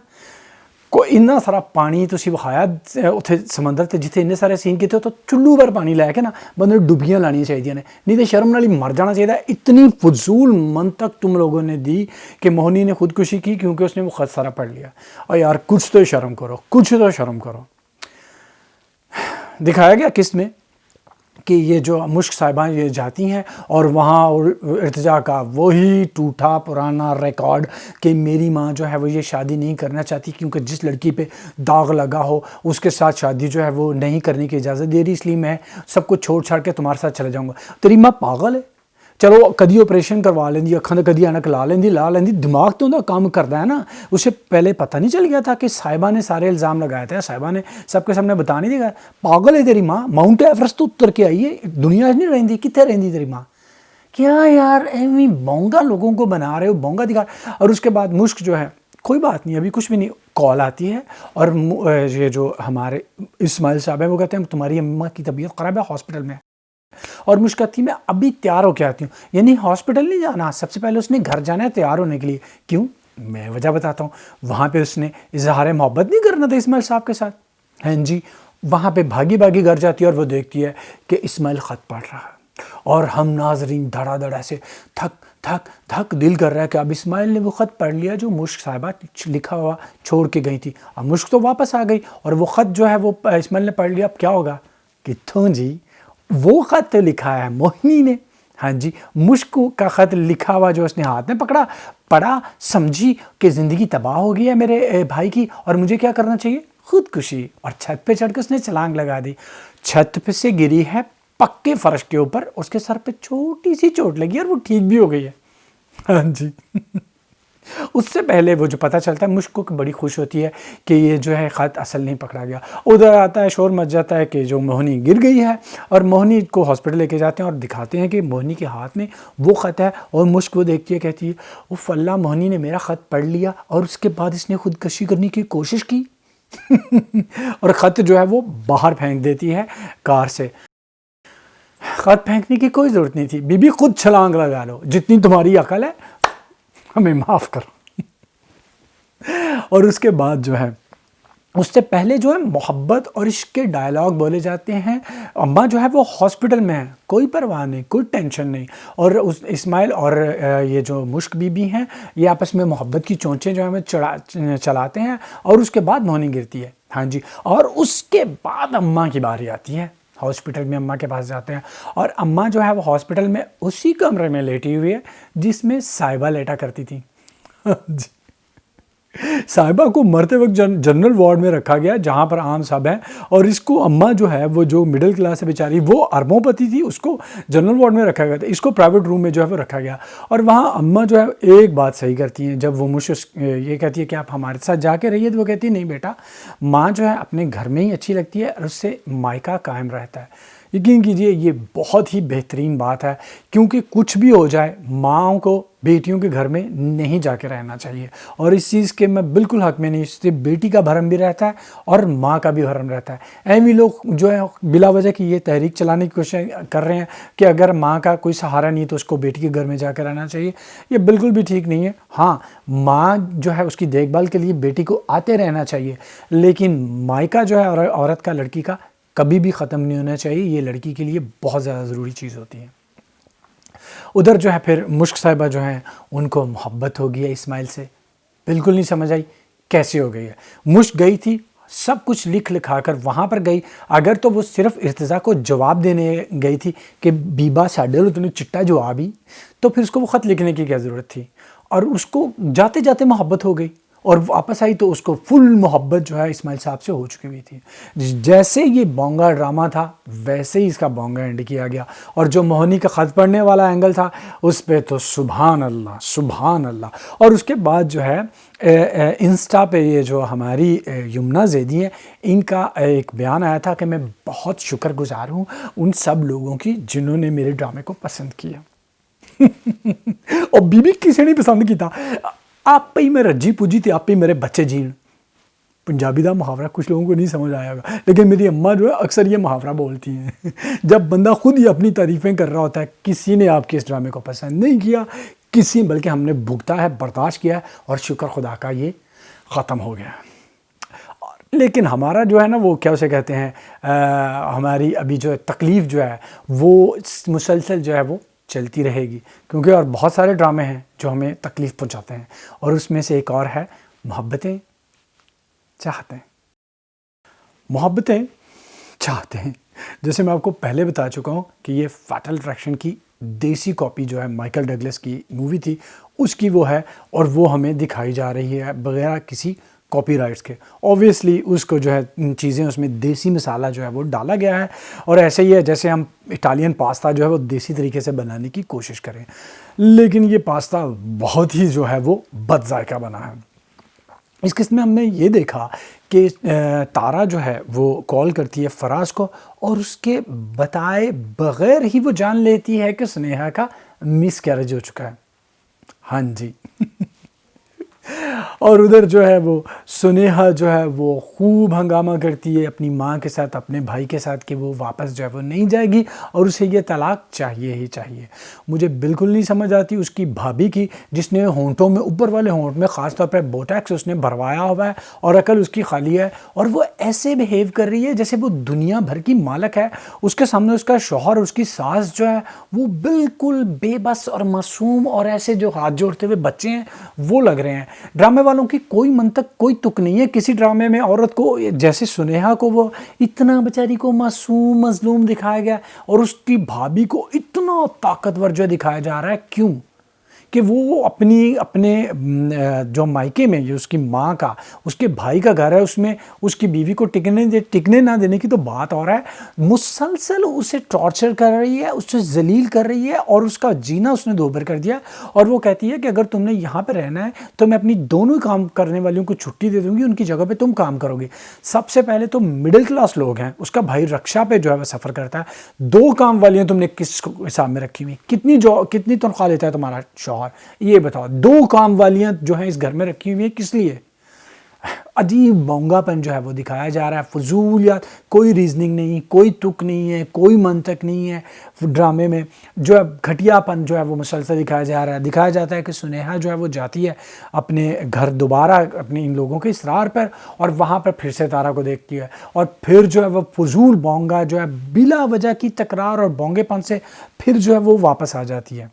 کوئی اتنا سارا پانی تسی وکھایا اتنے سمندر تے جتنے اتنے سارے سین کیتے ہو، تو چلو بھر پانی لے کے نا بندے ڈبیاں لانیاں چاہیے نے، نہیں تو شرم نال ہی مر جانا چاہیے. اتنی فضول منطق تم لوگوں نے دی کہ موہنی نے خودکشی کی کیونکہ اس نے وہ خط سارا پڑھ لیا. اور یار کچھ تو شرم کرو. دکھایا گیا کس میں کہ یہ جو مشک صاحبہ یہ جاتی ہیں اور وہاں ارتجا کا وہی ٹوٹا پرانا ریکارڈ کہ میری ماں جو ہے وہ یہ شادی نہیں کرنا چاہتی کیونکہ جس لڑکی پہ داغ لگا ہو اس کے ساتھ شادی جو ہے وہ نہیں کرنے کی اجازت دے رہی، اس لیے میں سب کچھ چھوڑ کے تمہارے ساتھ چلے جاؤں گا. تیری ماں پاگل ہے؟ چلو کدی آپریشن کروا لیندی، اکھاں تے کدی اینک لا لیندی، دماغ تو انہاں کام کردا ہے نا. اسے پہلے پتہ نہیں چل گیا تھا کہ صاحبہ نے سارے الزام لگایا تھے، صاحبہ نے سب کے سامنے بتا نہیں دیا. پاگل ہے تیری ماں، ماؤنٹ ایورسٹ تو اتر کے آئی ہے، دنیا نہیں رہندی، کتنے رہندی تیری ماں؟ کیا یار ایویں بونگا لوگوں کو بنا رہے ہو، بونگا دکھا. اور اس کے بعد مشک جو ہے کوئی بات نہیں، ابھی کچھ بھی نہیں، کال آتی ہے اور یہ جو ہمارے اسماعیل صاحب ہیں وہ کہتے ہیں تمہاری اماں کی طبیعت خراب ہے، ہاسپٹل میں. اور مجھ کہتی میں ابھی تیار ہو کے آتی ہوں. یعنی ہاسپٹل نہیں جانا، سب سے پہلے اس نے گھر جانا ہے تیار ہونے کے لیے. کیوں؟ میں وجہ بتاتا ہوں. وہاں پہ اس نے اظہار محبت نہیں کرنا تھا اسماعیل صاحب کے ساتھ. ہاں جی، وہاں پہ بھاگی گھر جاتی ہے اور وہ دیکھتی ہے کہ اسماعیل خط پڑھ رہا ہے، اور ہم ناظرین دھڑا دھڑا سے تھک دل کر رہا ہے کہ اب اسماعیل نے وہ خط پڑھ لیا جو مشک صاحبہ لکھا ہوا چھوڑ کے گئی تھی. اب مشک تو واپس آ گئی اور وہ خط جو ہے وہ اسماعیل نے پڑھ لیا. اب کیا ہوگا؟ کتوں جی وہ خط لکھا ہے موہنی نے. ہاں جی، مشک کا خط لکھا ہوا جو اس نے ہاتھ میں پکڑا، پڑھا، سمجھی کہ زندگی تباہ ہو گئی ہے میرے بھائی کی اور مجھے کیا کرنا چاہیے؟ خودکشی. اور چھت پہ چڑھ کے اس نے چھلانگ لگا دی. چھت پہ سے گری ہے پکے فرش کے اوپر، اس کے سر پہ چھوٹی سی چوٹ لگی اور وہ ٹھیک بھی ہو گئی ہے. ہاں جی. اس سے پہلے وہ جو پتہ چلتا ہے مشک کو بڑی خوش ہوتی ہے کہ یہ جو ہے خط اصل نہیں پکڑا گیا. ادھر آتا ہے، شور مچ جاتا ہے کہ جو موہنی گر گئی ہے، اور موہنی کو ہاسپٹل لے کے جاتے ہیں اور دکھاتے ہیں کہ موہنی کے ہاتھ میں وہ خط ہے. اور مشک وہ دیکھتی ہے، کہتی ہے اوف اللہ، موہنی نے میرا خط پڑھ لیا اور اس کے بعد اس نے خودکشی کرنے کی کوشش کی. اور خط جو ہے وہ باہر پھینک دیتی ہے کار سے. خط پھینکنے کی کوئی ضرورت نہیں تھی. بی بی خود چھلانگ لگا لو، جتنی تمہاری عقل ہے ہمیں معاف کرو. اور اس کے بعد جو ہے اس سے پہلے جو ہے محبت اور عشق کے ڈائلاگ بولے جاتے ہیں. اماں جو ہے وہ ہاسپٹل میں ہے، کوئی پرواہ نہیں، کوئی ٹینشن نہیں. اور اسماعیل اور یہ جو مشک بی بی ہیں یہ آپس میں محبت کی چونچیں جو ہیں چلاتے ہیں. اور اس کے بعد موہنی گرتی ہے. ہاں جی. اور اس کے بعد اماں کی باری آتی ہے. ہاسپٹل میں اماں کے پاس جاتے ہیں اور اماں جو ہے وہ ہاسپٹل میں اسی کمرے میں لیٹی ہوئی ہے جس میں صاحبہ لیٹا کرتی تھی. صاحبہ کو مرتے وقت جنرل وارڈ میں رکھا گیا جہاں پر عام سب ہیں, اور اس کو اماں جو ہے وہ جو مڈل کلاس ہے بیچاری, وہ اربوں پتی تھی, اس کو جنرل وارڈ میں رکھا گیا تھا, اس کو پرائیویٹ روم میں جو ہے وہ رکھا گیا. اور وہاں اماں جو ہے ایک بات صحیح کرتی ہیں, جب وہ مجھ سے یہ کہتی ہے کہ آپ ہمارے ساتھ جا کے رہیے, تو وہ کہتی ہے نہیں بیٹا, ماں جو ہے اپنے گھر میں ہی اچھی لگتی ہے اور اس سے مائکہ قائم رہتا ہے. یقین کیجئے یہ بہت ہی بہترین بات ہے, کیونکہ کچھ بھی ہو جائے ماؤں کو بیٹیوں کے گھر میں نہیں جا کے رہنا چاہیے, اور اس چیز کے میں بالکل حق میں نہیں. اس سے بیٹی کا بھرم بھی رہتا ہے اور ماں کا بھی بھرم رہتا ہے. ایویں لوگ جو ہے بلا وجہ کی یہ تحریک چلانے کی کوشش کر رہے ہیں کہ اگر ماں کا کوئی سہارا نہیں تو اس کو بیٹی کے گھر میں جا کے رہنا چاہیے. یہ بالکل بھی ٹھیک نہیں ہے. ہاں, ماں جو ہے اس کی دیکھ بھال کے لیے بیٹی کو آتے رہنا چاہیے, لیکن مائکہ جو ہے عورت کا, لڑکی کا, کبھی بھی ختم نہیں ہونا چاہیے. یہ لڑکی کے لیے بہت زیادہ ضروری چیز ہوتی ہے. ادھر جو ہے پھر مشک صاحبہ جو ہیں ان کو محبت ہو گئی ہے اسماعیل سے. بالکل نہیں سمجھ آئی کیسے ہو گئی ہے. مشک گئی تھی, سب کچھ لکھ لکھا کر وہاں پر گئی. اگر تو وہ صرف ارتضیٰ کو جواب دینے گئی تھی کہ بیبا ساڈے لو تمہیں چٹا جواب ہی, تو پھر اس کو وہ خط لکھنے کی کیا ضرورت تھی. اور اس کو جاتے جاتے محبت ہو گئی اور واپس آئی تو اس کو فل محبت جو ہے اسماعیل صاحب سے ہو چکی ہوئی تھی. جیسے یہ بونگا ڈرامہ تھا ویسے ہی اس کا بونگا اینڈ کیا گیا, اور جو موہنی کا خط پڑھنے والا اینگل تھا اس پہ تو سبحان اللہ سبحان اللہ. اور اس کے بعد جو ہے انسٹا پہ یہ جو ہماری یمنا زیدی ہیں, ان کا ایک بیان آیا تھا کہ میں بہت شکر گزار ہوں ان سب لوگوں کی جنہوں نے میرے ڈرامے کو پسند کیا. اور بی بی کسی نے پسند کیا, آپ پہ ہی میں رجی پوجی تھی, آپ پہ ہی میرے بچے جین. پنجابی دا محاورہ کچھ لوگوں کو نہیں سمجھ آیا گا, لیکن میری اماں جو ہے اکثر یہ محاورہ بولتی ہیں. جب بندہ خود ہی اپنی تعریفیں کر رہا ہوتا ہے, کسی نے آپ کے اس ڈرامے کو پسند نہیں کیا, بلکہ ہم نے بھگتا ہے, برداشت کیا ہے, اور شکر خدا کا یہ ختم ہو گیا. لیکن ہمارا جو ہے نا وہ کیا اسے کہتے ہیں, ہماری ابھی جو تکلیف جو ہے وہ مسلسل جو ہے وہ چلتی رہے گی, کیونکہ اور بہت سارے ڈرامے ہیں جو ہمیں تکلیف پہنچاتے ہیں, اور اس میں سے ایک اور ہے محبتیں چاہتے ہیں. محبتیں چاہتے ہیں, جیسے میں آپ کو پہلے بتا چکا ہوں کہ یہ فیٹل اٹریکشن کی دیسی کاپی جو ہے مائیکل ڈگلس کی مووی تھی اس کی وہ ہے, اور وہ ہمیں دکھائی جا رہی ہے بغیر کسی کاپی رائٹس کے. اوبویسلی اس کو جو ہے چیزیں اس میں دیسی مسالہ جو ہے وہ ڈالا گیا ہے, اور ایسے ہی ہے جیسے ہم اٹالین پاستا جو ہے وہ دیسی طریقے سے بنانے کی کوشش کریں, لیکن یہ پاستا بہت ہی جو ہے وہ بد ذائقہ بنا ہے. اس قسم میں ہم نے یہ دیکھا کہ تارا جو ہے وہ کال کرتی ہے فراز کو, اور اس کے بتائے بغیر ہی وہ جان لیتی ہے کہ سنیہا کا مس کیریج ہو چکا ہے. ہاں جی. اور ادھر جو ہے وہ سنیہا جو ہے وہ خوب ہنگامہ کرتی ہے اپنی ماں کے ساتھ, اپنے بھائی کے ساتھ, کہ وہ واپس جو ہے وہ نہیں جائے گی اور اسے یہ طلاق چاہیے ہی چاہیے. مجھے بالکل نہیں سمجھ آتی اس کی بھابھی کی, جس نے ہونٹوں میں, اوپر والے ہونٹ میں خاص طور پہ بوٹیکس اس نے بھروایا ہوا ہے, اور عقل اس کی خالی ہے, اور وہ ایسے بیہیو کر رہی ہے جیسے وہ دنیا بھر کی مالک ہے. اس کے سامنے اس کا شوہر, اس کی ساس جو ہے وہ بالکل بے بس اور معصوم, اور ایسے جو ہاتھ جوڑتے ہوئے بچے ہیں وہ لگ رہے ہیں. ڈرامے والوں کی کوئی منطق, کوئی تک نہیں ہے. کسی ڈرامے میں عورت کو جیسے سنیہا کو وہ اتنا بیچاری کو معصوم مظلوم دکھایا گیا, اور اس کی بھابھی کو اتنا طاقتور جو دکھایا جا رہا ہے. کیوں کہ وہ اپنے جو مائکے میں جو اس کی ماں کا, اس کے بھائی کا گھر ہے, اس میں اس کی بیوی کو ٹکنے نہ دینے کی تو بات اور ہے, مسلسل اسے ٹارچر کر رہی ہے, اسے ذلیل کر رہی ہے, اور اس کا جینا اس نے دوبھر کر دیا. اور وہ کہتی ہے کہ اگر تم نے یہاں پہ رہنا ہے تو میں اپنی دونوں کام کرنے والیوں کو چھٹی دے دوں گی, ان کی جگہ پہ تم کام کرو گی. سب سے پہلے تو مڈل کلاس لوگ ہیں, اس کا بھائی رکشا پہ جو ہے وہ سفر کرتا ہے, 2 کام والیاں تم نے کس حساب میں رکھی ہوئی, کتنی تنخواہ لیتا ہے تمہارا شوہر, یہ بتاؤ. 2 کام والیاں جو ہیں اس گھر میں رکھی ہوئی ہیں کس لیے؟ عجیب بونگا پن جو ہے وہ دکھایا جا رہا ہے, فضولیات, کوئی ریزننگ نہیں, کوئی تک نہیں ہے, کوئی منطق نہیں ہے. ڈرامے میں جو ہے گھٹیا پن جو ہے وہ مسلسل دکھایا جا رہا ہے. دکھایا جاتا ہے کہ سنیہا جو ہے وہ جاتی ہے اپنے گھر دوبارہ اپنے ان لوگوں کے اصرار پر, اور وہاں پر پھر سے تارا کو دیکھتی ہے, اور پھر جو ہے وہ فضول بونگا جو ہے بلا وجہ کی تکرار اور بونگے پن سے پھر جو ہے وہ واپس آ جاتی ہے.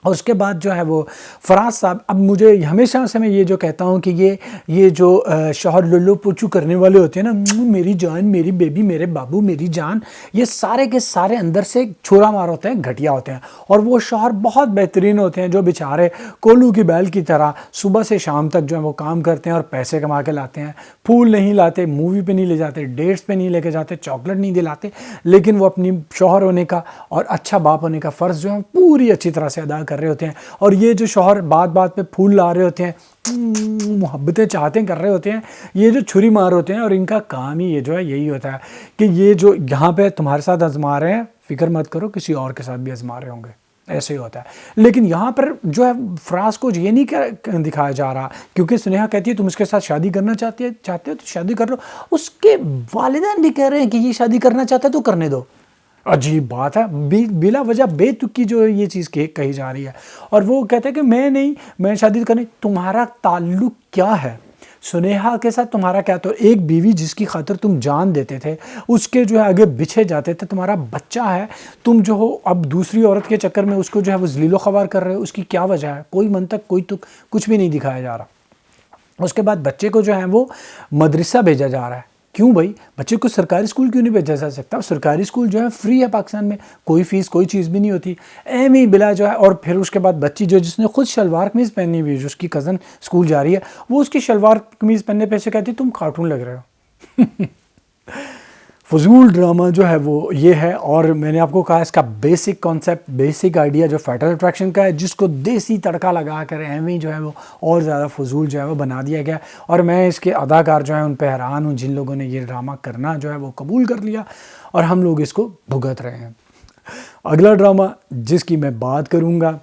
اور اس کے بعد جو ہے وہ فراز صاحب، اب مجھے ہمیشہ سے میں یہ جو کہتا ہوں کہ یہ جو شوہر للو پوچو کرنے والے ہوتے ہیں نا، میری جان، میری بیبی، میرے بابو، میری جان، یہ سارے کے سارے اندر سے چھورا مار ہوتے ہیں، گھٹیا ہوتے ہیں. اور وہ شوہر بہت بہترین ہوتے ہیں جو بیچارے کولو کی بیل کی طرح صبح سے شام تک جو ہے وہ کام کرتے ہیں اور پیسے کما کے لاتے ہیں. پھول نہیں لاتے، مووی پہ نہیں لے جاتے، ڈیٹس پہ نہیں لے کے جاتے، چاکلیٹ نہیں دلاتے، لیکن وہ اپنی شوہر ہونے کا اور اچھا باپ ہونے کا فرض جو ہے پوری اچھی طرح سے ادا کر رہے ہوتے ہیں. اور یہ جو شوہر بات بات پہ پھول لا رہے ہوتے ہیں، محبتیں چاہتے کر رہے ہوتے ہیں، یہ جو چھری مار ہوتے ہیں، اور ان کا کام ہی یہ جو ہے یہی ہوتا ہے کہ یہ جو یہاں پہ تمہارے ساتھ آزما رہے ہیں، فکر مت کرو کسی اور کے ساتھ بھی آزما رہے ہوں گے. ایسے ہی ہوتا ہے. لیکن یہاں پر جو ہے فراز کو یہ نہیں دکھایا جا رہا، کیونکہ سنیہا کہتی ہے تم اس کے ساتھ شادی کرنا چاہتے ہو تو شادی کر لو. اس کے والدین بھی کہہ رہے ہیں کہ یہ شادی کرنا چاہتا ہے تو کرنے دو. عجیب بات ہے، بلا وجہ بے تکی جو یہ چیز کہی جا رہی ہے. اور وہ کہتے ہیں کہ میں شادی کرنے. تمہارا تعلق کیا ہے سنیہا کے ساتھ؟ تمہارا کیا؟ تو ایک بیوی جس کی خاطر تم جان دیتے تھے، اس کے جو ہے آگے بچھے جاتے تھے، تمہارا بچہ ہے، تم جو ہو اب دوسری عورت کے چکر میں اس کو جو ہے وہ ذلیل و خوار کر رہے ہو. اس کی کیا وجہ ہے؟ کوئی منطق، کوئی تک کچھ بھی نہیں دکھایا جا رہا. اس کے بعد بچے کو جو ہے وہ مدرسہ بھیجا جا رہا ہے. کیوں بھائی؟ بچے کو سرکاری اسکول کیوں نہیں بھیجا جا سکتا؟ سرکاری اسکول جو ہے فری ہے پاکستان میں، کوئی فیس کوئی چیز بھی نہیں ہوتی، ایم ہی بلا جو ہے. اور پھر اس کے بعد بچی جس نے خود شلوار قمیض پہنی ہوئی ہے، جو اس کی کزن اسکول جا رہی ہے، وہ اس کی شلوار قمیض پہننے پہ سے کہتی تم کارٹون لگ رہے ہو. فضول ڈرامہ جو ہے وہ یہ ہے. اور میں نے آپ کو کہا اس کا بیسک کانسیپٹ، بیسک آئیڈیا جو فیٹل اٹریکشن کا ہے، جس کو دیسی تڑکا لگا کر ایویں جو ہے وہ اور زیادہ فضول جو ہے وہ بنا دیا گیا. اور میں اس کے اداکار جو ہیں ان پہ حیران ہوں، جن لوگوں نے یہ ڈرامہ کرنا جو ہے وہ قبول کر لیا، اور ہم لوگ اس کو بھگت رہے ہیں. اگلا ڈرامہ جس کی میں بات کروں گا،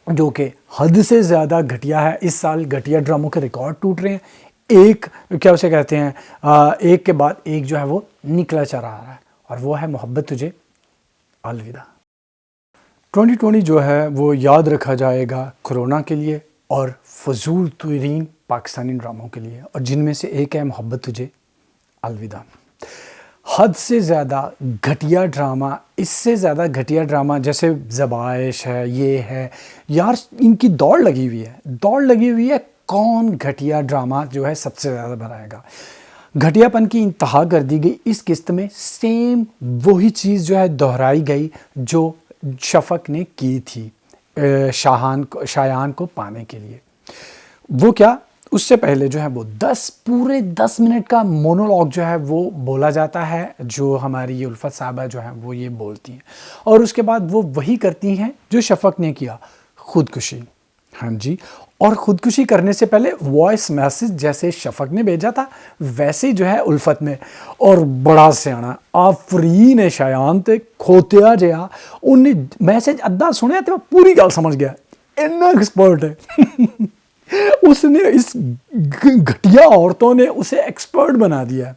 جو کہ حد سے زیادہ گھٹیا ہے. اس سال گھٹیا ڈراموں کے ریکارڈ ٹوٹ رہے ہیں. ایک کیا اسے کہتے ہیں، ایک کے بعد ایک جو ہے وہ نکلا چلا آ رہا ہے، اور وہ ہے محبت تجھے الوداع. 2020 جو ہے وہ یاد رکھا جائے گا کرونا کے لیے اور فضول ترین پاکستانی ڈراموں کے لیے، اور جن میں سے ایک ہے محبت تجھے الوداع. حد سے زیادہ گھٹیا ڈرامہ، اس سے زیادہ گھٹیا ڈرامہ جیسے زبائش ہے، یہ ہے یار، ان کی دوڑ لگی ہوئی ہے کون گھٹیا ڈرامہ جو ہے سب سے زیادہ بنائے گا. گھٹیا پن کی انتہا کر دی گئی اس قسط میں. سیم وہی چیز جو ہے دہرائی گئی جو شفق نے کی تھی شایان کو پانے کے لیے. وہ کیا؟ اس سے پہلے جو ہے وہ پورے 10 منٹ کا مونولوگ جو ہے وہ بولا جاتا ہے، جو ہماری یہ الفت صاحبہ جو ہیں وہ یہ بولتی ہیں، اور اس کے بعد وہ وہی کرتی ہیں جو شفق نے کیا، خودکشی. ہاں جی. اور خودکشی کرنے سے پہلے وائس میسج جیسے شفق نے بھیجا تھا ویسے جو ہے الفت نے. اور بڑا سیانا آفرین شایان تے کھوتیا جیا، انہیں میسج ادھا سنیا تو پوری گل سمجھ گیا، اتنا ایکسپرٹ ہے. اس نے اس گھٹیا عورتوں نے اسے ایکسپرٹ بنا دیا.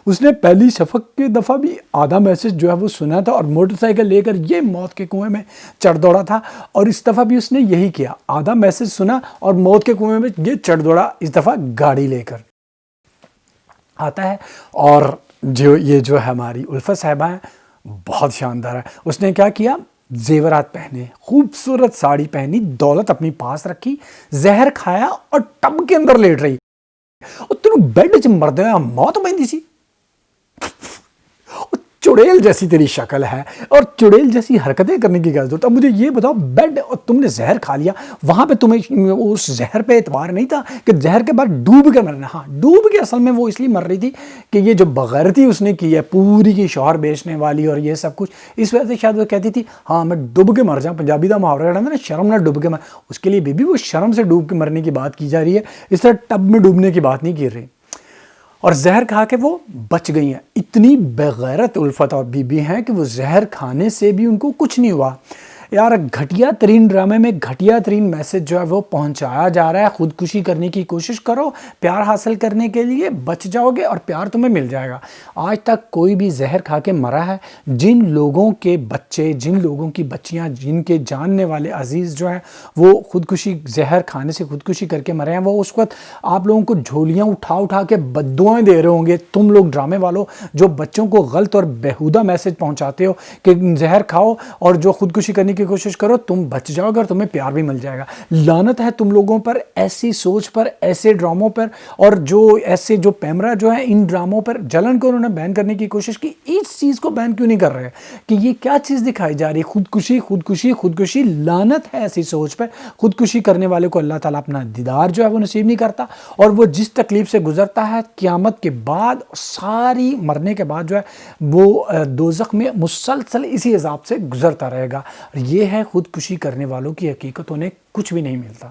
اس نے پہلی شفق کی دفعہ بھی آدھا میسج جو ہے وہ سنا تھا اور موٹر سائیکل لے کر یہ موت کے کنویں میں چڑھ دوڑا تھا، اور اس دفعہ بھی اس نے یہی کیا، آدھا میسج سنا اور موت کے کنویں میں یہ چڑھ دوڑا، اس دفعہ گاڑی لے کر آتا ہے. اور جو یہ جو ہماری الفت صاحبہ ہیں بہت شاندار ہے. اس نے کیا کیا؟ زیورات پہنے، خوبصورت ساڑی پہنی، دولت اپنی پاس رکھی، زہر کھایا اور ٹب کے اندر لیٹ رہی. اور تینوں بیڈ چ مرد موت پہنی سی. چڑیل جیسی تیری شکل ہے اور چڑیل جیسی حرکتیں کرنے کی کیا ضرورت. اب مجھے یہ بتاؤ، بیڈ اور تم نے زہر کھا لیا، وہاں پہ تمہیں اس زہر پہ اعتبار نہیں تھا کہ زہر کے بعد ڈوب کے مرنا؟ ہاں ڈوب کے، اصل میں وہ اس لیے مر رہی تھی کہ یہ جو بغیرتی اس نے کی ہے پوری کی شوہر بیچنے والی اور یہ سب کچھ، اس وجہ سے شاید وہ کہتی تھی ہاں میں ڈوب کے مر جاؤں. پنجابی کا محاورہ ہے نا، شرم نہ ڈوب کے مر. اس کے لیے بھی وہ شرم سے ڈوب کے مرنے کی بات کی جا رہی ہے، اس طرح ٹب میں ڈوبنے کی بات نہیں کی رہی. اور زہر کھا کے وہ بچ گئی ہیں. اتنی بغیرت الفت اور بی ہیں کہ وہ زہر کھانے سے بھی ان کو کچھ نہیں ہوا. یار گھٹیا ترین ڈرامے میں گھٹیا ترین میسج جو ہے وہ پہنچایا جا رہا ہے. خودکشی کرنے کی کوشش کرو پیار حاصل کرنے کے لیے، بچ جاؤ گے اور پیار تمہیں مل جائے گا. آج تک کوئی بھی زہر کھا کے مرا ہے؟ جن لوگوں کے بچے، جن لوگوں کی بچیاں، جن کے جاننے والے عزیز جو ہیں وہ خودکشی، زہر کھانے سے خودکشی کر کے مرے ہیں، وہ اس وقت آپ لوگوں کو جھولیاں اٹھا کے بددعائیں دے رہے ہوں گے. تم لوگ ڈرامے والوں جو بچوں کو غلط اور بیہودہ میسج پہنچاتے ہو کہ زہر کھاؤ اور جو خودکشی کرنے کی کی کوشش کرو تم بچ جاؤ گے اور تمہیں پیار بھی مل جائے گا. لعنت ہے تم لوگوں پر ایسی سوچ پر, ایسے ڈراموں پر, اور جو ایسے جو پیمرا جو ہے ان ڈراموں پر جلن کو انہوں نے بین کرنے کی کوشش کی. اس چیز کو بین کیوں نہیں کر رہے کہ یہ کیا چیز دکھائی جا رہی ہے؟ خودکشی خودکشی خودکشی. لعنت ہے ایسی سوچ پر. خودکشی کرنے والے کو اللہ تعالیٰ اپنا دیدار جو ہے وہ نصیب نہیں کرتا, اور وہ جس تکلیف سے گزرتا ہے قیامت کے بعد, ساری مرنے کے بعد جو ہے وہ دوزخ میں مسلسل اسی عذاب سے گزرتا رہے گا. یہ ہے خودکشی کرنے والوں کی حقیقت, انہیں کچھ بھی نہیں ملتا.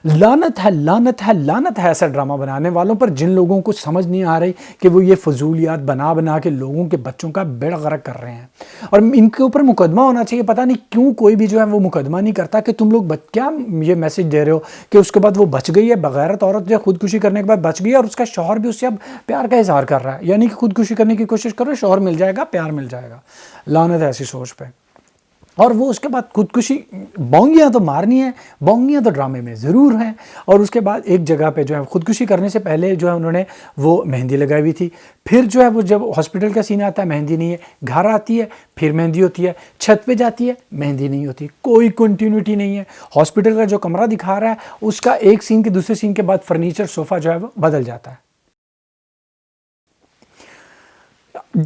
لعنت ہے لعنت ہے لعنت ہے ایسا ڈرامہ بنانے والوں پر جن لوگوں کو سمجھ نہیں آ رہی کہ وہ یہ فضولیات بنا بنا کے لوگوں کے بچوں کا بیڑا غرق کر رہے ہیں, اور ان کے اوپر مقدمہ ہونا چاہیے. پتہ نہیں کیوں کوئی بھی جو ہے وہ مقدمہ نہیں کرتا کہ تم لوگ کیا یہ میسج دے رہے ہو کہ اس کے بعد وہ بچ گئی ہے, بغیرت عورت جو ہے خودکشی کرنے کے بعد بچ گئی ہے, اور اس کا شوہر بھی اس سے اب پیار کا اظہار کر رہا ہے. یعنی کہ خودکشی کرنے کی کوشش کرو, شوہر مل جائے گا, پیار مل جائے گا. لعنت ہے ایسی سوچ پہ. اور وہ اس کے بعد خودکشی, بونگیاں تو مارنی ہیں, بونگیاں تو ڈرامے میں ضرور ہیں. اور اس کے بعد ایک جگہ پہ جو ہے خودکشی کرنے سے پہلے جو ہے انہوں نے وہ مہندی لگائی ہوئی تھی. پھر جو ہے وہ جب ہاسپٹل کا سین آتا ہے مہندی نہیں ہے, گھر آتی ہے پھر مہندی ہوتی ہے, چھت پہ جاتی ہے مہندی نہیں ہوتی. کوئی کنٹینیوٹی نہیں ہے. ہاسپٹل کا جو کمرہ دکھا رہا ہے اس کا ایک سین کے دوسرے سین کے بعد فرنیچر صوفہ جو ہے وہ بدل جاتا ہے.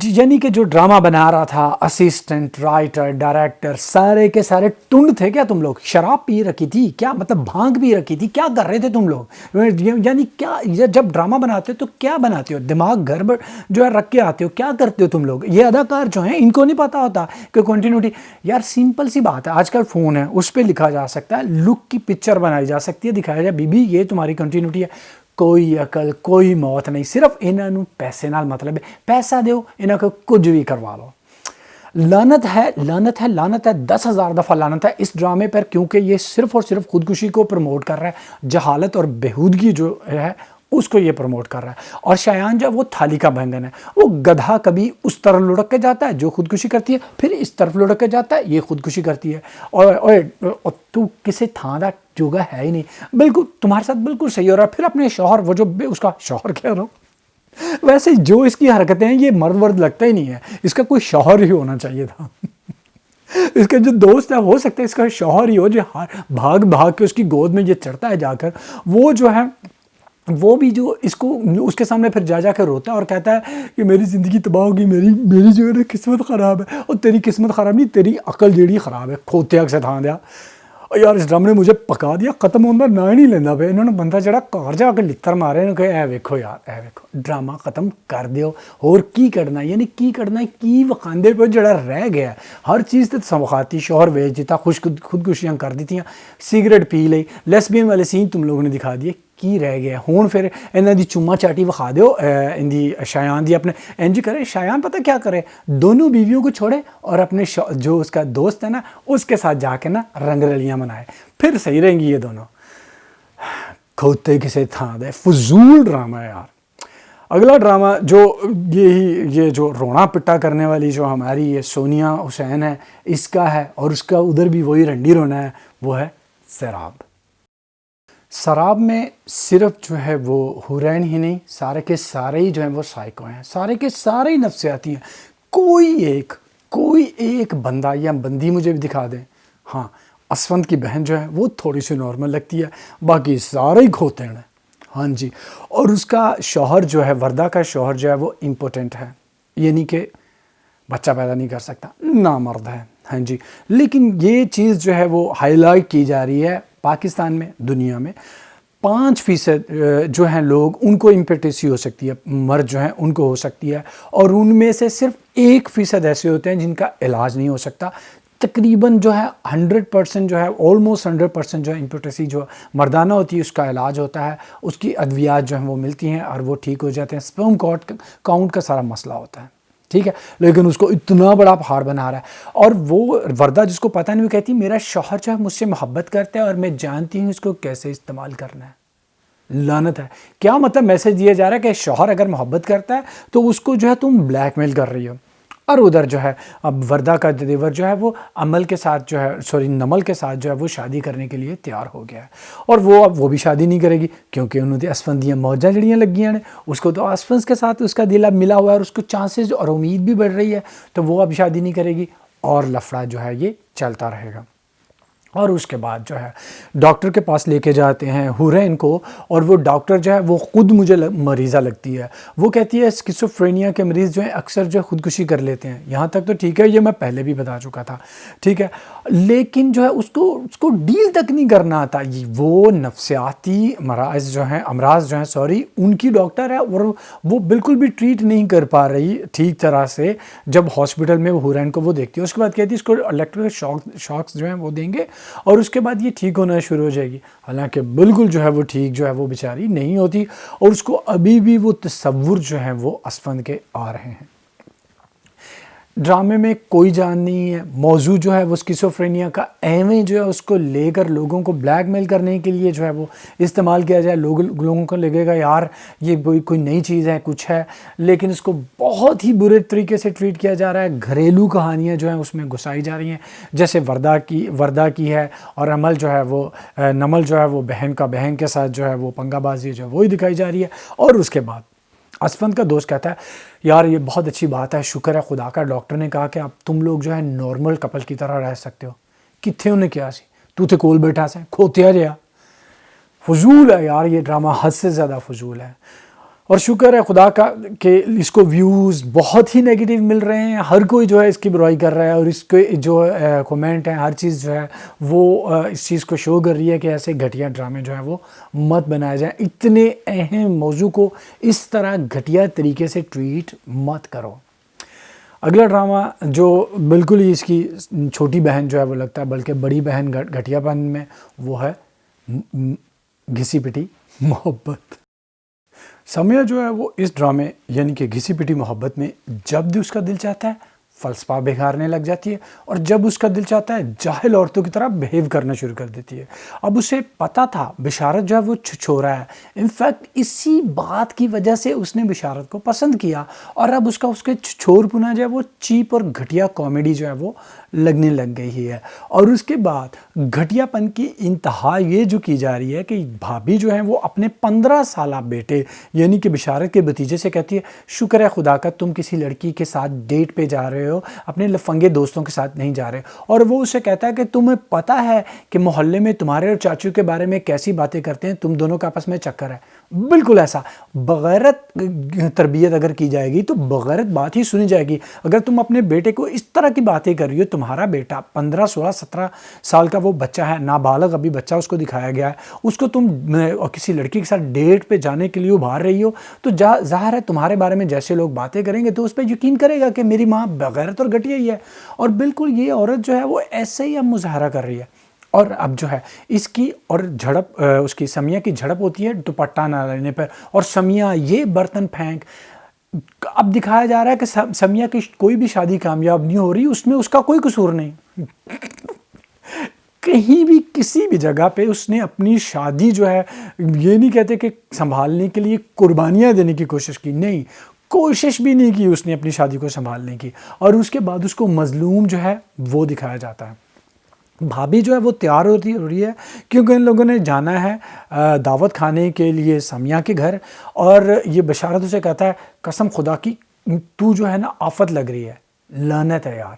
یعنی کہ جو ڈرامہ بنا رہا تھا اسسٹنٹ, رائٹر, ڈائریکٹر, سارے کے سارے ٹنڈ تھے کیا تم لوگ؟ شراب پی رکھی تھی کیا؟ مطلب بھانگ پی رکھی تھی کیا؟ کر رہے تھے تم لوگ؟ یعنی کیا جب ڈرامہ بناتے ہو تو کیا بناتے ہو؟ دماغ گڑبڑ جو ہے رکھ کے آتے ہو, کیا کرتے ہو تم لوگ؟ یہ اداکار جو ہیں ان کو نہیں پتا ہوتا کہ کنٹینیوٹی. یار سمپل سی بات ہے, آج کل فون ہے اس پہ لکھا جا سکتا ہے, لک کی پکچر بنائی جا سکتی ہے, دکھایا جائے بی بی یہ تمہاری کنٹینیوٹی ہے. کوئی عقل کوئی موت نہیں, صرف انہوں پیسے نال مطلب ہے, پیسہ دیو انہوں کو کچھ بھی کروا لو. لعنت ہے لعنت ہے لعنت ہے, 10,000 دفعہ لعنت ہے اس ڈرامے پر, کیونکہ یہ صرف اور صرف خودکشی کو پروموٹ کر رہا ہے. جہالت اور بےہودگی جو ہے اس کو یہ پروموٹ کر رہا ہے. اور شایان جو وہ تھالی کا بینگن ہے, وہ گدھا کبھی اس طرف لڑک کے جاتا ہے جو خودکشی کرتی ہے, پھر اس طرف لڑک کے جاتا ہے یہ خودکشی کرتی ہے. اور تو کسی تھان دا جوگا ہے ہی نہیں. بالکل تمہارے ساتھ بالکل صحیح ہو رہا ہے. پھر اپنے شوہر, وہ جو اس کا شوہر کہہ رہا ہوں, ویسے جو اس کی حرکتیں ہیں یہ مرد ورد لگتا ہی نہیں ہے, اس کا کوئی شوہر ہی ہونا چاہیے تھا. اس کا جو دوست ہے ہو سکتا ہے اس کا شوہر ہی ہو, جو بھاگ بھاگ کے اس کی گود میں یہ چڑھتا ہے جا کر, وہ جو ہے وہ بھی جو اس کو اس کے سامنے پھر جا کے روتا ہے اور کہتا ہے کہ میری زندگی تباہ ہوگی, میری جو ہے قسمت خراب ہے. اور تیری قسمت خراب نہیں, تیری عقل جیڑی خراب ہے, کھوتے اگ سے تھان دیا. اور یار اس ڈرامے نے مجھے پکا دیا, ختم ہوتا نہ ہی نہیں لینا پہ. انہوں نے بندہ جڑا کار جا کے لتر مارے نے کہ اے ویکھو یار اے ویکھو ڈرامہ ختم کر دیو, اور کی کرنا ہے, یعنی کی کرنا ہے, کی وخاندے پہ جڑا رہ گیا. ہر چیز تے سمخاتی, شوہر بیچ دیتا, خودکشیاں کر دیتیاں, سگریٹ پی لئی, لیسبین والے سین تم لوگوں نے دکھا دیے. کی رہ گیا ہون؟ پھر انہاں دی چوما چاٹی وکھا دیو ان دی شایان دی. اپنے انج کرے شایان پتہ کیا کرے, دونوں بیویوں کو چھوڑے اور اپنے جو اس کا دوست ہے نا اس کے ساتھ جا کے نا رنگ رلیاں منائے, پھر صحیح رہیں گی یہ دونوں. کھوتے کسے تھان دے, فضول ڈرامہ ہے یار. اگلا ڈرامہ جو یہ جو رونا پٹا کرنے والی جو ہماری یہ سونیا حسین ہے اس کا ہے, اور اس کا ادھر بھی وہی رنڈی رونا ہے, وہ ہے سیراب. سراب میں صرف جو ہے وہ حورین ہی نہیں, سارے کے سارے ہی جو ہیں وہ سائیکو ہیں, سارے کے سارے ہی نفسیاتی ہیں. کوئی ایک بندہ یا بندی مجھے بھی دکھا دیں. ہاں اسفند کی بہن جو ہے وہ تھوڑی سی نارمل لگتی ہے, باقی سارے ہی کھوتے ہیں. ہاں جی. اور اس کا شوہر جو ہے, وردہ کا شوہر جو ہے وہ امپوٹنٹ ہے, یعنی کہ بچہ پیدا نہیں کر سکتا, نامرد ہے. ہاں جی. لیکن یہ چیز جو ہے وہ ہائی لائٹ کی جا رہی ہے پاکستان میں, دنیا میں 5% جو ہیں لوگ ان کو امپیٹیسی ہو سکتی ہے, مرد جو ہیں ان کو ہو سکتی ہے, اور ان میں سے صرف 1% ایسے ہوتے ہیں جن کا علاج نہیں ہو سکتا. تقریباً جو ہے 100% جو ہے آلموسٹ 100% جو ہے امپیٹیسی جو مردانہ ہوتی ہے اس کا علاج ہوتا ہے, اس کی ادویات جو ہیں وہ ملتی ہیں اور وہ ٹھیک ہو جاتے ہیں. سپرم کاؤنٹ کا سارا مسئلہ ہوتا ہے, ٹھیک ہے. لیکن اس کو اتنا بڑا پہاڑ بنا رہا ہے. اور وہ وردہ جس کو پتہ نہیں, وہ کہتی میرا شوہر جو ہے مجھ سے محبت کرتا ہے اور میں جانتی ہوں اس کو کیسے استعمال کرنا ہے. لعنت ہے. کیا مطلب میسج دیا جا رہا ہے کہ شوہر اگر محبت کرتا ہے تو اس کو جو ہے تم بلیک میل کر رہی ہو. اور ادھر جو ہے اب وردہ کا دیور جو ہے وہ عمل کے ساتھ جو ہے نمل کے ساتھ جو ہے وہ شادی کرنے کے لیے تیار ہو گیا ہے. اور وہ بھی شادی نہیں کرے گی کیونکہ انہوں نے اسفندیاں موجہ جڑیاں لگی ہیں. اس کو تو اسفنس کے ساتھ اس کا دل اب ملا ہوا ہے اور اس کو چانسز اور امید بھی بڑھ رہی ہے, تو وہ اب شادی نہیں کرے گی. اور لفڑا جو ہے یہ چلتا رہے گا۔ اور اس کے بعد جو ہے ڈاکٹر کے پاس لے کے جاتے ہیں حورین کو، اور وہ ڈاکٹر جو ہے وہ خود مجھے مریضہ لگتی ہے، وہ کہتی ہے اسکیزوفرینیا کے مریض جو ہیں اکثر جو ہے خودکشی کر لیتے ہیں۔ یہاں تک تو ٹھیک ہے، یہ میں پہلے بھی بتا چکا تھا، ٹھیک ہے، لیکن جو ہے اس کو ڈیل تک نہیں کرنا آتا۔ وہ نفسیاتی امراض جو ہیں ان کی ڈاکٹر ہے، اور وہ بالکل بھی ٹریٹ نہیں کر پا رہی ٹھیک طرح سے۔ جب ہاسپٹل میں وہ حورین کو وہ دیکھتی ہے، اس کے بعد کہتی ہے اس کو الیکٹرک شاکس جو ہیں وہ دیں گے اور اس کے بعد یہ ٹھیک ہونا شروع ہو جائے گی۔ حالانکہ بالکل جو ہے وہ ٹھیک جو ہے وہ بیچاری نہیں ہوتی، اور اس کو ابھی بھی وہ تصور جو ہیں وہ اسفند کے آ رہے ہیں۔ ڈرامے میں کوئی جان نہیں ہے، موضوع جو ہے وہ اسکیزوفرینیا کا ایویں جو ہے اس کو لے کر لوگوں کو بلیک میل کرنے کے لیے جو ہے وہ استعمال کیا جائے۔ لوگوں کو لگے گا یار یہ کوئی نئی چیز ہے، کچھ ہے، لیکن اس کو بہت ہی برے طریقے سے ٹریٹ کیا جا رہا ہے۔ گھریلو کہانیاں جو ہیں اس میں گھسائی جا رہی ہیں، جیسے وردہ کی ہے، اور نمل جو ہے وہ بہن کے ساتھ جو ہے وہ پنگا بازی جو ہے وہی دکھائی جا رہی ہے۔ اور اس کے بعد اسفند کا دوست کہتا ہے یار یہ بہت اچھی بات ہے، شکر ہے خدا کا ڈاکٹر نے کہا کہ اب تم لوگ جو ہے نارمل کپل کی طرح رہ سکتے ہو۔ کتنے انہیں کیا سی تو تے کول بیٹھا سے کھوتیا جیا، فضول ہے یار، یہ ڈرامہ حد سے زیادہ فضول ہے۔ اور شکر ہے خدا کا کہ اس کو ویوز بہت ہی نیگیٹیو مل رہے ہیں، ہر کوئی جو ہے اس کی برائی کر رہا ہے، اور اس کے جو کومنٹ ہیں ہر چیز جو ہے وہ اس چیز کو شو کر رہی ہے کہ ایسے گھٹیا ڈرامے جو ہیں وہ مت بنائے جائیں، اتنے اہم موضوع کو اس طرح گھٹیا طریقے سے ٹویٹ مت کرو۔ اگلا ڈرامہ جو بالکل ہی اس کی چھوٹی بہن جو ہے وہ لگتا ہے، بلکہ بڑی بہن گھٹیا پن میں، وہ ہے گھسی پٹی محبت۔ سمیہ جو ہے وہ اس ڈرامے یعنی کہ گھسی پٹی محبت میں جب بھی اس کا دل چاہتا ہے فلسفہ بگھارنے لگ جاتی ہے، اور جب اس کا دل چاہتا ہے جاہل عورتوں کی طرح بہیو کرنا شروع کر دیتی ہے۔ اب اسے پتا تھا بشارت جو ہے وہ چھچورا ہے، انفیکٹ اسی بات کی وجہ سے اس نے بشارت کو پسند کیا، اور اب اس کے چھچور پنا جو ہے وہ چیپ اور گھٹیا کامیڈی جو ہے وہ لگنے لگ گئی ہے۔ اور اس کے بعد گھٹیا پن کی انتہا یہ جو کی جا رہی ہے کہ بھابھی جو ہیں وہ اپنے 15 سالہ بیٹے یعنی کہ بشارت کے بھتیجے سے کہتی ہے شکر ہے خدا کا تم کسی لڑکی کے ساتھ ڈیٹ پہ جا رہے ہو، اپنے لفنگے دوستوں کے ساتھ نہیں جا رہے۔ اور وہ اسے کہتا ہے کہ تمہیں پتہ ہے کہ محلے میں تمہارے اور چاچو کے بارے میں کیسی باتیں کرتے ہیں، تم دونوں کا آپس میں چکر ہے۔ بالکل ایسا بغیرت تربیت اگر کی جائے گی تو بغیرت بات ہی سنی جائے گی۔ اگر تم اپنے بیٹے کو اس طرح کی باتیں کر رہی ہو، تمہارا بیٹا 15 16 17 سال کا وہ بچہ ہے، نابالغ ابھی بچہ اس کو دکھایا گیا ہے، اس کو تم کسی لڑکی کے ساتھ ڈیٹ پہ جانے کے لیے ابھار رہی ہو، تو ظاہر ہے تمہارے بارے میں جیسے لوگ باتیں کریں گے تو اس پہ یقین کرے گا کہ میری ماں بغیرت اور گھٹیا ہی ہے۔ اور بالکل یہ عورت جو ہے وہ ایسے ہی اب مظاہرہ کر رہی ہے۔ اور اب جو ہے اس کی اور جھڑپ اس کی سمیہ کی جھڑپ ہوتی ہے دوپٹہ نہ لینے پر، اور سمیہ یہ برتن پھینک۔ اب دکھایا جا رہا ہے کہ سمیہ کی کوئی بھی شادی کامیاب نہیں ہو رہی، اس میں اس کا کوئی قصور نہیں۔ کہیں بھی کسی بھی جگہ پہ اس نے اپنی شادی جو ہے یہ نہیں کہتے کہ سنبھالنے کے لیے قربانیاں دینے کی کوشش کی، نہیں، کوشش بھی نہیں کی اس نے اپنی شادی کو سنبھالنے کی۔ اور اس کے بعد اس کو مظلوم جو ہے وہ دکھایا جاتا ہے۔ بھابھی جو ہے وہ تیار ہو رہی ہے کیونکہ ان لوگوں نے جانا ہے دعوت کھانے کے لیے سمیہ کے گھر، اور یہ بشارت اسے کہتا ہے قسم خدا کی تو جو ہے نا آفت لگ رہی ہے، لعنت ہے یار،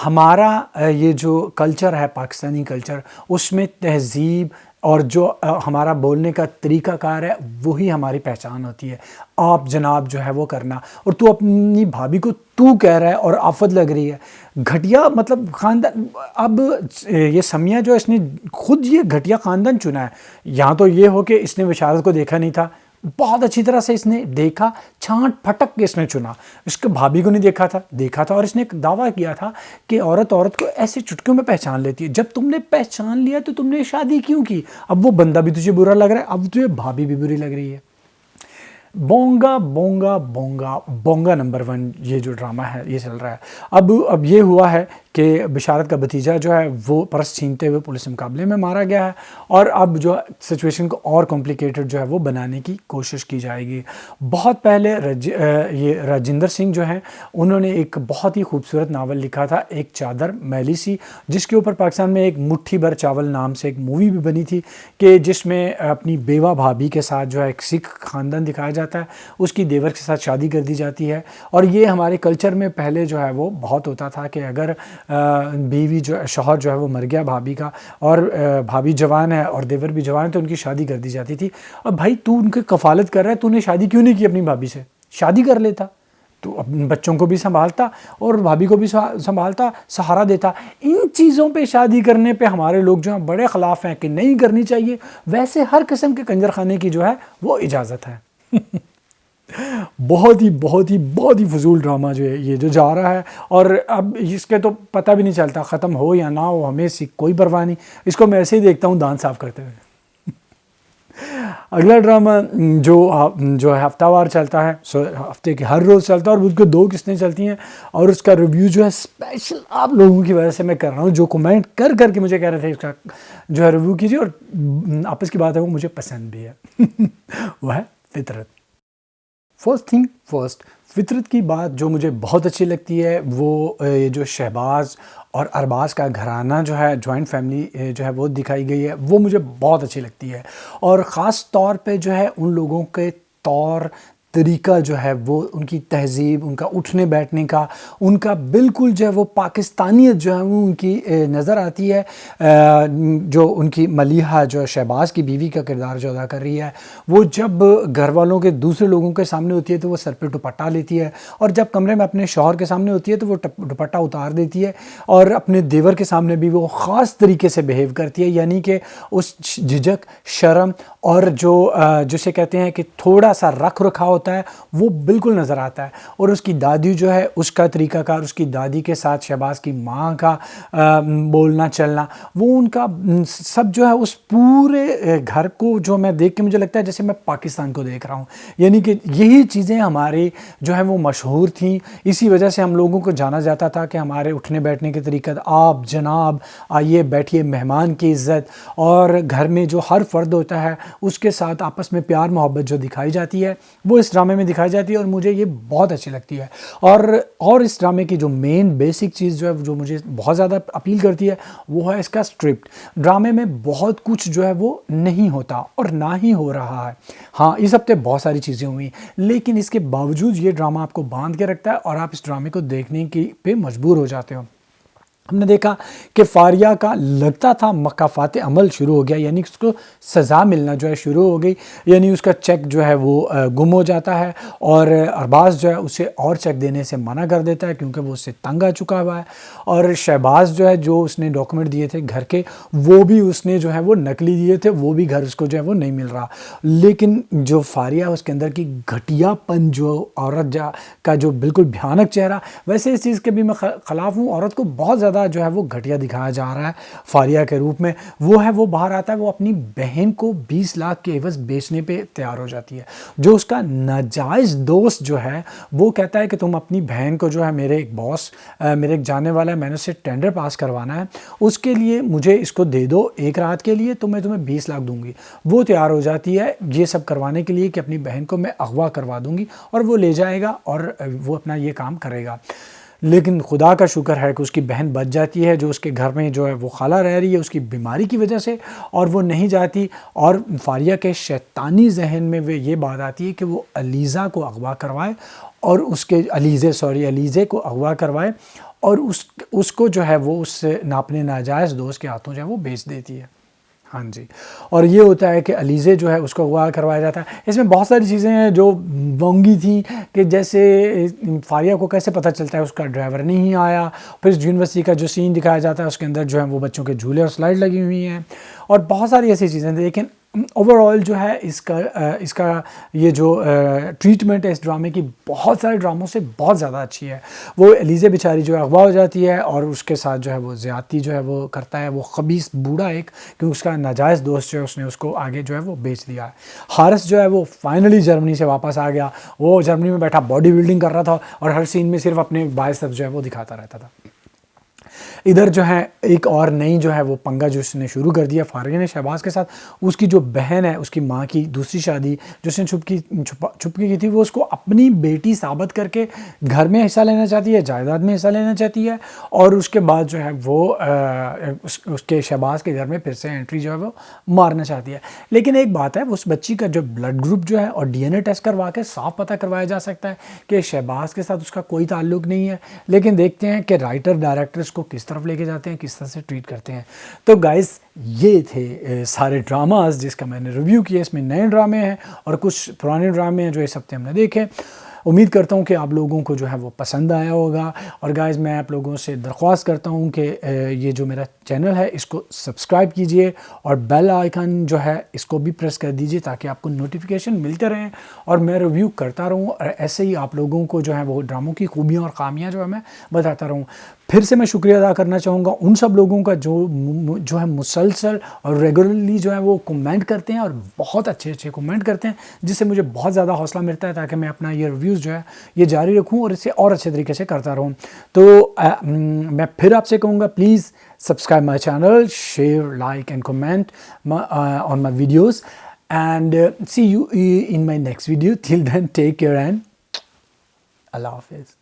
ہمارا یہ جو کلچر ہے پاکستانی کلچر، اس میں تہذیب اور جو ہمارا بولنے کا طریقہ کار ہے وہی ہماری پہچان ہوتی ہے، آپ جناب جو ہے وہ کرنا، اور تو اپنی بھابھی کو تو کہہ رہا ہے اور آفت لگ رہی ہے۔ گھٹیا مطلب خاندان، اب یہ سمیہ جو اس نے خود یہ گھٹیا خاندان چنا ہے، یہاں تو یہ ہو کہ اس نے بشارت کو دیکھا نہیں تھا، بہت اچھی طرح سے اس نے دیکھا، چھانٹ پھٹک کے اس نے چنا، اس کے بھابھی کو نہیں دیکھا تھا، اور اس نے ایک دعویٰ کیا تھا کہ عورت کو ایسے چٹکیوں میں پہچان لیتی ہے۔ جب تم نے پہچان لیا تو تم نے شادی کیوں کی؟ اب وہ بندہ بھی تجھے برا لگ رہا ہے، اب تجھے بھابھی بھی بری لگ رہی ہے۔ بونگا بونگا بونگا بونگا نمبر 1 یہ جو ڈرامہ ہے یہ چل رہا ہے۔ اب یہ ہوا ہے کہ بشارت کا بھتیجا جو ہے وہ پرس چھینتے ہوئے پولیس مقابلے میں مارا گیا ہے، اور اب جو سچویشن کو اور کمپلیکیٹڈ جو ہے وہ بنانے کی کوشش کی جائے گی۔ بہت پہلے یہ راجندر سنگھ جو ہیں انہوں نے ایک بہت ہی خوبصورت ناول لکھا تھا ایک چادر میلی سی، جس کے اوپر پاکستان میں ایک مٹھی بھر چاول نام سے ایک مووی بھی بنی تھی، کہ جس میں اپنی بیوہ بھابھی کے ساتھ جو ہے ایک سکھ خاندان دکھایا جاتا ہے، اس کی دیور کے ساتھ شادی کر دی جاتی ہے۔ اور یہ ہمارے کلچر میں پہلے جو ہے وہ بہت ہوتا تھا کہ اگر بیوی جو شوہر جو ہے وہ مر گیا بھابھی کا، اور بھابھی جوان ہے اور دیور بھی جوان ہے، تو ان کی شادی کر دی جاتی تھی. اب بھائی تو ان کی کفالت کر رہا ہے، تو نے شادی کیوں نہیں کی اپنی بھابھی سے؟ شادی کر لیتا، تو اپنے بچوں کو بھی سنبھالتا اور بھابھی کو بھی سنبھالتا، سہارا دیتا. ان چیزوں پہ شادی کرنے پہ ہمارے لوگ جو ہیں بڑے خلاف ہیں کہ نہیں کرنی چاہیے. ویسے ہر قسم کے کنجر خانے کی جو ہے وہ اجازت ہے. بہت ہی فضول ڈرامہ جو ہے یہ جو جا رہا ہے، اور اب اس کے تو پتہ بھی نہیں چلتا ختم ہو یا نہ ہو، ہمیں اس کی کوئی پرواہ نہیں. اس کو میں ایسے ہی دیکھتا ہوں دانت صاف کرتے ہوئے. اگلا ڈرامہ جو ہے ہفتہ وار چلتا ہے، ہفتے کے ہر روز چلتا ہے، اور اس کے 2 قسطیں چلتی ہیں، اور اس کا ریویو جو ہے اسپیشل آپ لوگوں کی وجہ سے میں کر رہا ہوں، جو کمنٹ کر کے مجھے کہہ رہے تھے اس کا جو ہے ریویو کیجیے، اور آپس کی بات ہے وہ مجھے پسند بھی ہے. وہ ہے فطرت. فرسٹ تھنگ فرسٹ، فطرت کی بات جو مجھے بہت اچھی لگتی ہے وہ یہ جو شہباز اور ارباز کا گھرانہ جو ہے، جوائنٹ فیملی جو ہے وہ دکھائی گئی ہے، وہ مجھے بہت اچھی لگتی ہے. اور خاص طور پہ جو ہے ان لوگوں کے طور طریقہ جو ہے وہ، ان کی تہذیب، ان کا اٹھنے بیٹھنے کا، ان کا بالکل جو ہے وہ پاکستانیت جو ہے وہ ان کی نظر آتی ہے. جو ان کی ملیحہ جو شہباز کی بیوی کا کردار جو ادا کر رہی ہے، وہ جب گھر والوں کے دوسرے لوگوں کے سامنے ہوتی ہے تو وہ سر پہ دوپٹہ لیتی ہے، اور جب کمرے میں اپنے شوہر کے سامنے ہوتی ہے تو وہ دوپٹہ اتار دیتی ہے، اور اپنے دیور کے سامنے بھی وہ خاص طریقے سے بیہیو کرتی ہے. یعنی کہ اس جھجک، شرم اور جو جسے کہتے ہیں کہ تھوڑا سا رکھ رکھا ہوتا ہے وہ بالکل نظر آتا ہے. اور اس کی دادی جو ہے، اس کا طریقہ کار، اس کی دادی کے ساتھ شہباز کی ماں کا بولنا چلنا، وہ ان کا سب جو ہے اس پورے گھر کو جو میں دیکھ کے مجھے لگتا ہے جیسے میں پاکستان کو دیکھ رہا ہوں. یعنی کہ یہی چیزیں ہماری جو ہے وہ مشہور تھیں، اسی وجہ سے ہم لوگوں کو جانا جاتا تھا کہ ہمارے اٹھنے بیٹھنے کے طریقہ، آپ جناب آئیے بیٹھیے، مہمان کی عزت، اور گھر میں جو ہر فرد ہوتا ہے اس کے ساتھ آپس میں پیار محبت جو دکھائی جاتی ہے وہ اس ڈرامے میں دکھائی جاتی ہے، اور مجھے یہ بہت اچھی لگتی ہے. اور اس ڈرامے کی جو مین بیسک چیز جو ہے جو مجھے بہت زیادہ اپیل کرتی ہے وہ ہے اس کا اسکرپٹ. ڈرامے میں بہت کچھ جو ہے وہ نہیں ہوتا اور نہ ہی ہو رہا ہے. ہاں اس ہفتے بہت ساری چیزیں ہوئی، لیکن اس کے باوجود یہ ڈرامہ آپ کو باندھ کے رکھتا ہے اور آپ اس ڈرامے کو دیکھنے کی پہ مجبور ہو جاتے ہو. ہم نے دیکھا کہ فاریہ کا لگتا تھا مکافات عمل شروع ہو گیا، یعنی اس کو سزا ملنا جو ہے شروع ہو گئی، یعنی اس کا چیک جو ہے وہ گم ہو جاتا ہے، اور ارباز جو ہے اسے اور چیک دینے سے منع کر دیتا ہے کیونکہ وہ اس سے تنگ آ چکا ہوا ہے. اور شہباز جو ہے جو اس نے ڈاکومنٹ دیے تھے گھر کے، وہ بھی اس نے جو ہے وہ نقلی دیے تھے، وہ بھی گھر اس کو جو ہے وہ نہیں مل رہا. لیکن جو فاریہ اس کے اندر کی گھٹیا پن، جو عورت کا جو بالکل بھیانک چہرہ، ویسے اس چیز کے بھی میں خلاف ہوں. عورت کو بہت زیادہ جو ہے وہ گھٹیا دکھایا جا رہا ہے فاریہ کے روپ میں. وہ باہر آتا ہے، وہ اپنی بہن کو 20 لاکھ کے عوض بیچنے پہ تیار ہو جاتی ہے. جو اس کا ناجائز دوست جو ہے وہ کہتا ہے کہ تم اپنی بہن کو جو ہے، میرے ایک باس، میرے ایک جانے والا ہے، میں نے اسے ٹینڈر پاس کروانا ہے، اس کے لیے مجھے اس کو دے دو ایک رات کے لیے تو میں تمہیں 20 لاکھ دوں گی. وہ تیار ہو جاتی ہے یہ سب کروانے کے لیے کہ اپنی بہن کو میں اغوا کروا دوں گی، اور وہ لے جائے گا اور وہ اپنا یہ کام کرے گا. لیکن خدا کا شکر ہے کہ اس کی بہن بچ جاتی ہے، جو اس کے گھر میں جو ہے وہ خالہ رہ رہی ہے اس کی بیماری کی وجہ سے، اور وہ نہیں جاتی. اور فاریہ کے شیطانی ذہن میں وہ یہ بات آتی ہے کہ وہ علیزہ کو اغوا کروائے، اور علیزے کو اغوا کروائے، اور اس کو جو ہے وہ اس اپنے ناجائز دوست کے ہاتھوں جو ہے وہ بیچ دیتی ہے. ہاں جی. اور یہ ہوتا ہے کہ علیزے جو ہے اس کو اغوا کروایا جاتا ہے. اس میں بہت ساری چیزیں ہیں جو بونگی تھیں، کہ جیسے فاریہ کو کیسے پتہ چلتا ہے اس کا ڈرائیور نہیں آیا. پھر یونیورسٹی کا جو سین دکھایا جاتا ہے اس کے اندر جو ہے وہ بچوں کے جھولے اور سلائڈ لگی ہوئی ہیں، اور بہت ساری ایسی چیزیں. لیکن اوور آل جو ہے اس کا یہ جو ٹریٹمنٹ ہے اس ڈرامے کی بہت سارے ڈراموں سے بہت زیادہ اچھی ہے. وہ علیزے بیچاری جو ہے اغوا ہو جاتی ہے، اور اس کے ساتھ جو ہے وہ زیادتی جو ہے وہ کرتا ہے وہ خبیث بوڑھا ایک، کیونکہ اس کا ناجائز دوست جو ہے اس نے اس کو آگے جو ہے وہ بیچ دیا ہے. حارث جو ہے وہ فائنلی جرمنی سے واپس آ گیا. وہ جرمنی میں بیٹھا باڈی بلڈنگ کر رہا تھا، اور ہر سین میں صرف اپنے بائسپس جو ہے وہ دکھاتا رہتا تھا. ادھر جو ہے ایک اور نئی جو ہے وہ پنگا جو اس نے شروع کر دیا فاریہ نے شہباز کے ساتھ. اس کی جو بہن ہے، اس کی ماں کی دوسری شادی جو اس نے چھپکی کی تھی، وہ اس کو اپنی بیٹی ثابت کر کے گھر میں حصہ لینا چاہتی ہے، جائیداد میں حصہ لینا چاہتی ہے، اور اس کے بعد جو ہے وہ اس کے شہباز کے گھر میں پھر سے انٹری جو ہے وہ مارنا چاہتی ہے. لیکن ایک بات ہے، اس بچی کا جو بلڈ گروپ جو ہے اور ڈی این اے ٹیسٹ کروا کے صاف پتہ کروایا جا سکتا ہے کہ شہباز کے ساتھ اس کا کوئی تعلق نہیں ہے. لیکن دیکھتے ہیں کہ رائٹر ڈائریکٹر اس کو کس طرف لے کے جاتے ہیں, کس طرح سے ٹریٹ کرتے ہیں. تو گائز یہ تھے سارے ڈراماز جس کا میں نے ریویو کیا. اس میں نئے ڈرامے ہیں اور کچھ پرانے ڈرامے ہیں جو اس ہفتے ہم نے دیکھے. امید کرتا ہوں کہ آپ لوگوں کو جو ہے وہ پسند آیا ہوگا. اور گائز میں آپ لوگوں سے درخواست کرتا ہوں کہ یہ جو میرا چینل ہے اس کو سبسکرائب کیجئے اور بیل آئیکن جو ہے اس کو بھی پریس کر دیجئے تاکہ آپ کو نوٹیفیکیشن ملتے رہیں اور میں ریویو کرتا رہوں, اور ایسے ہی آپ لوگوں کو جو ہے وہ ڈراموں کی خوبیاں اور خامیاں جو ہے میں بتاتا رہوں. پھر سے میں شکریہ ادا کرنا چاہوں گا ان سب لوگوں کا جو ہے مسلسل اور ریگولرلی جو ہے وہ کمنٹ کرتے ہیں اور بہت اچھے کمنٹ کرتے ہیں, جس سے مجھے بہت زیادہ حوصلہ ملتا ہے تاکہ میں اپنا یہ ریویوز جو ہے یہ جاری رکھوں اور اسے اور اچھے طریقے سے کرتا رہوں. تو میں پھر آپ سے کہوں گا please subscribe my channel, share, like and comment on my videos, and see you in my next video. Till then, take care and Allah Hafiz.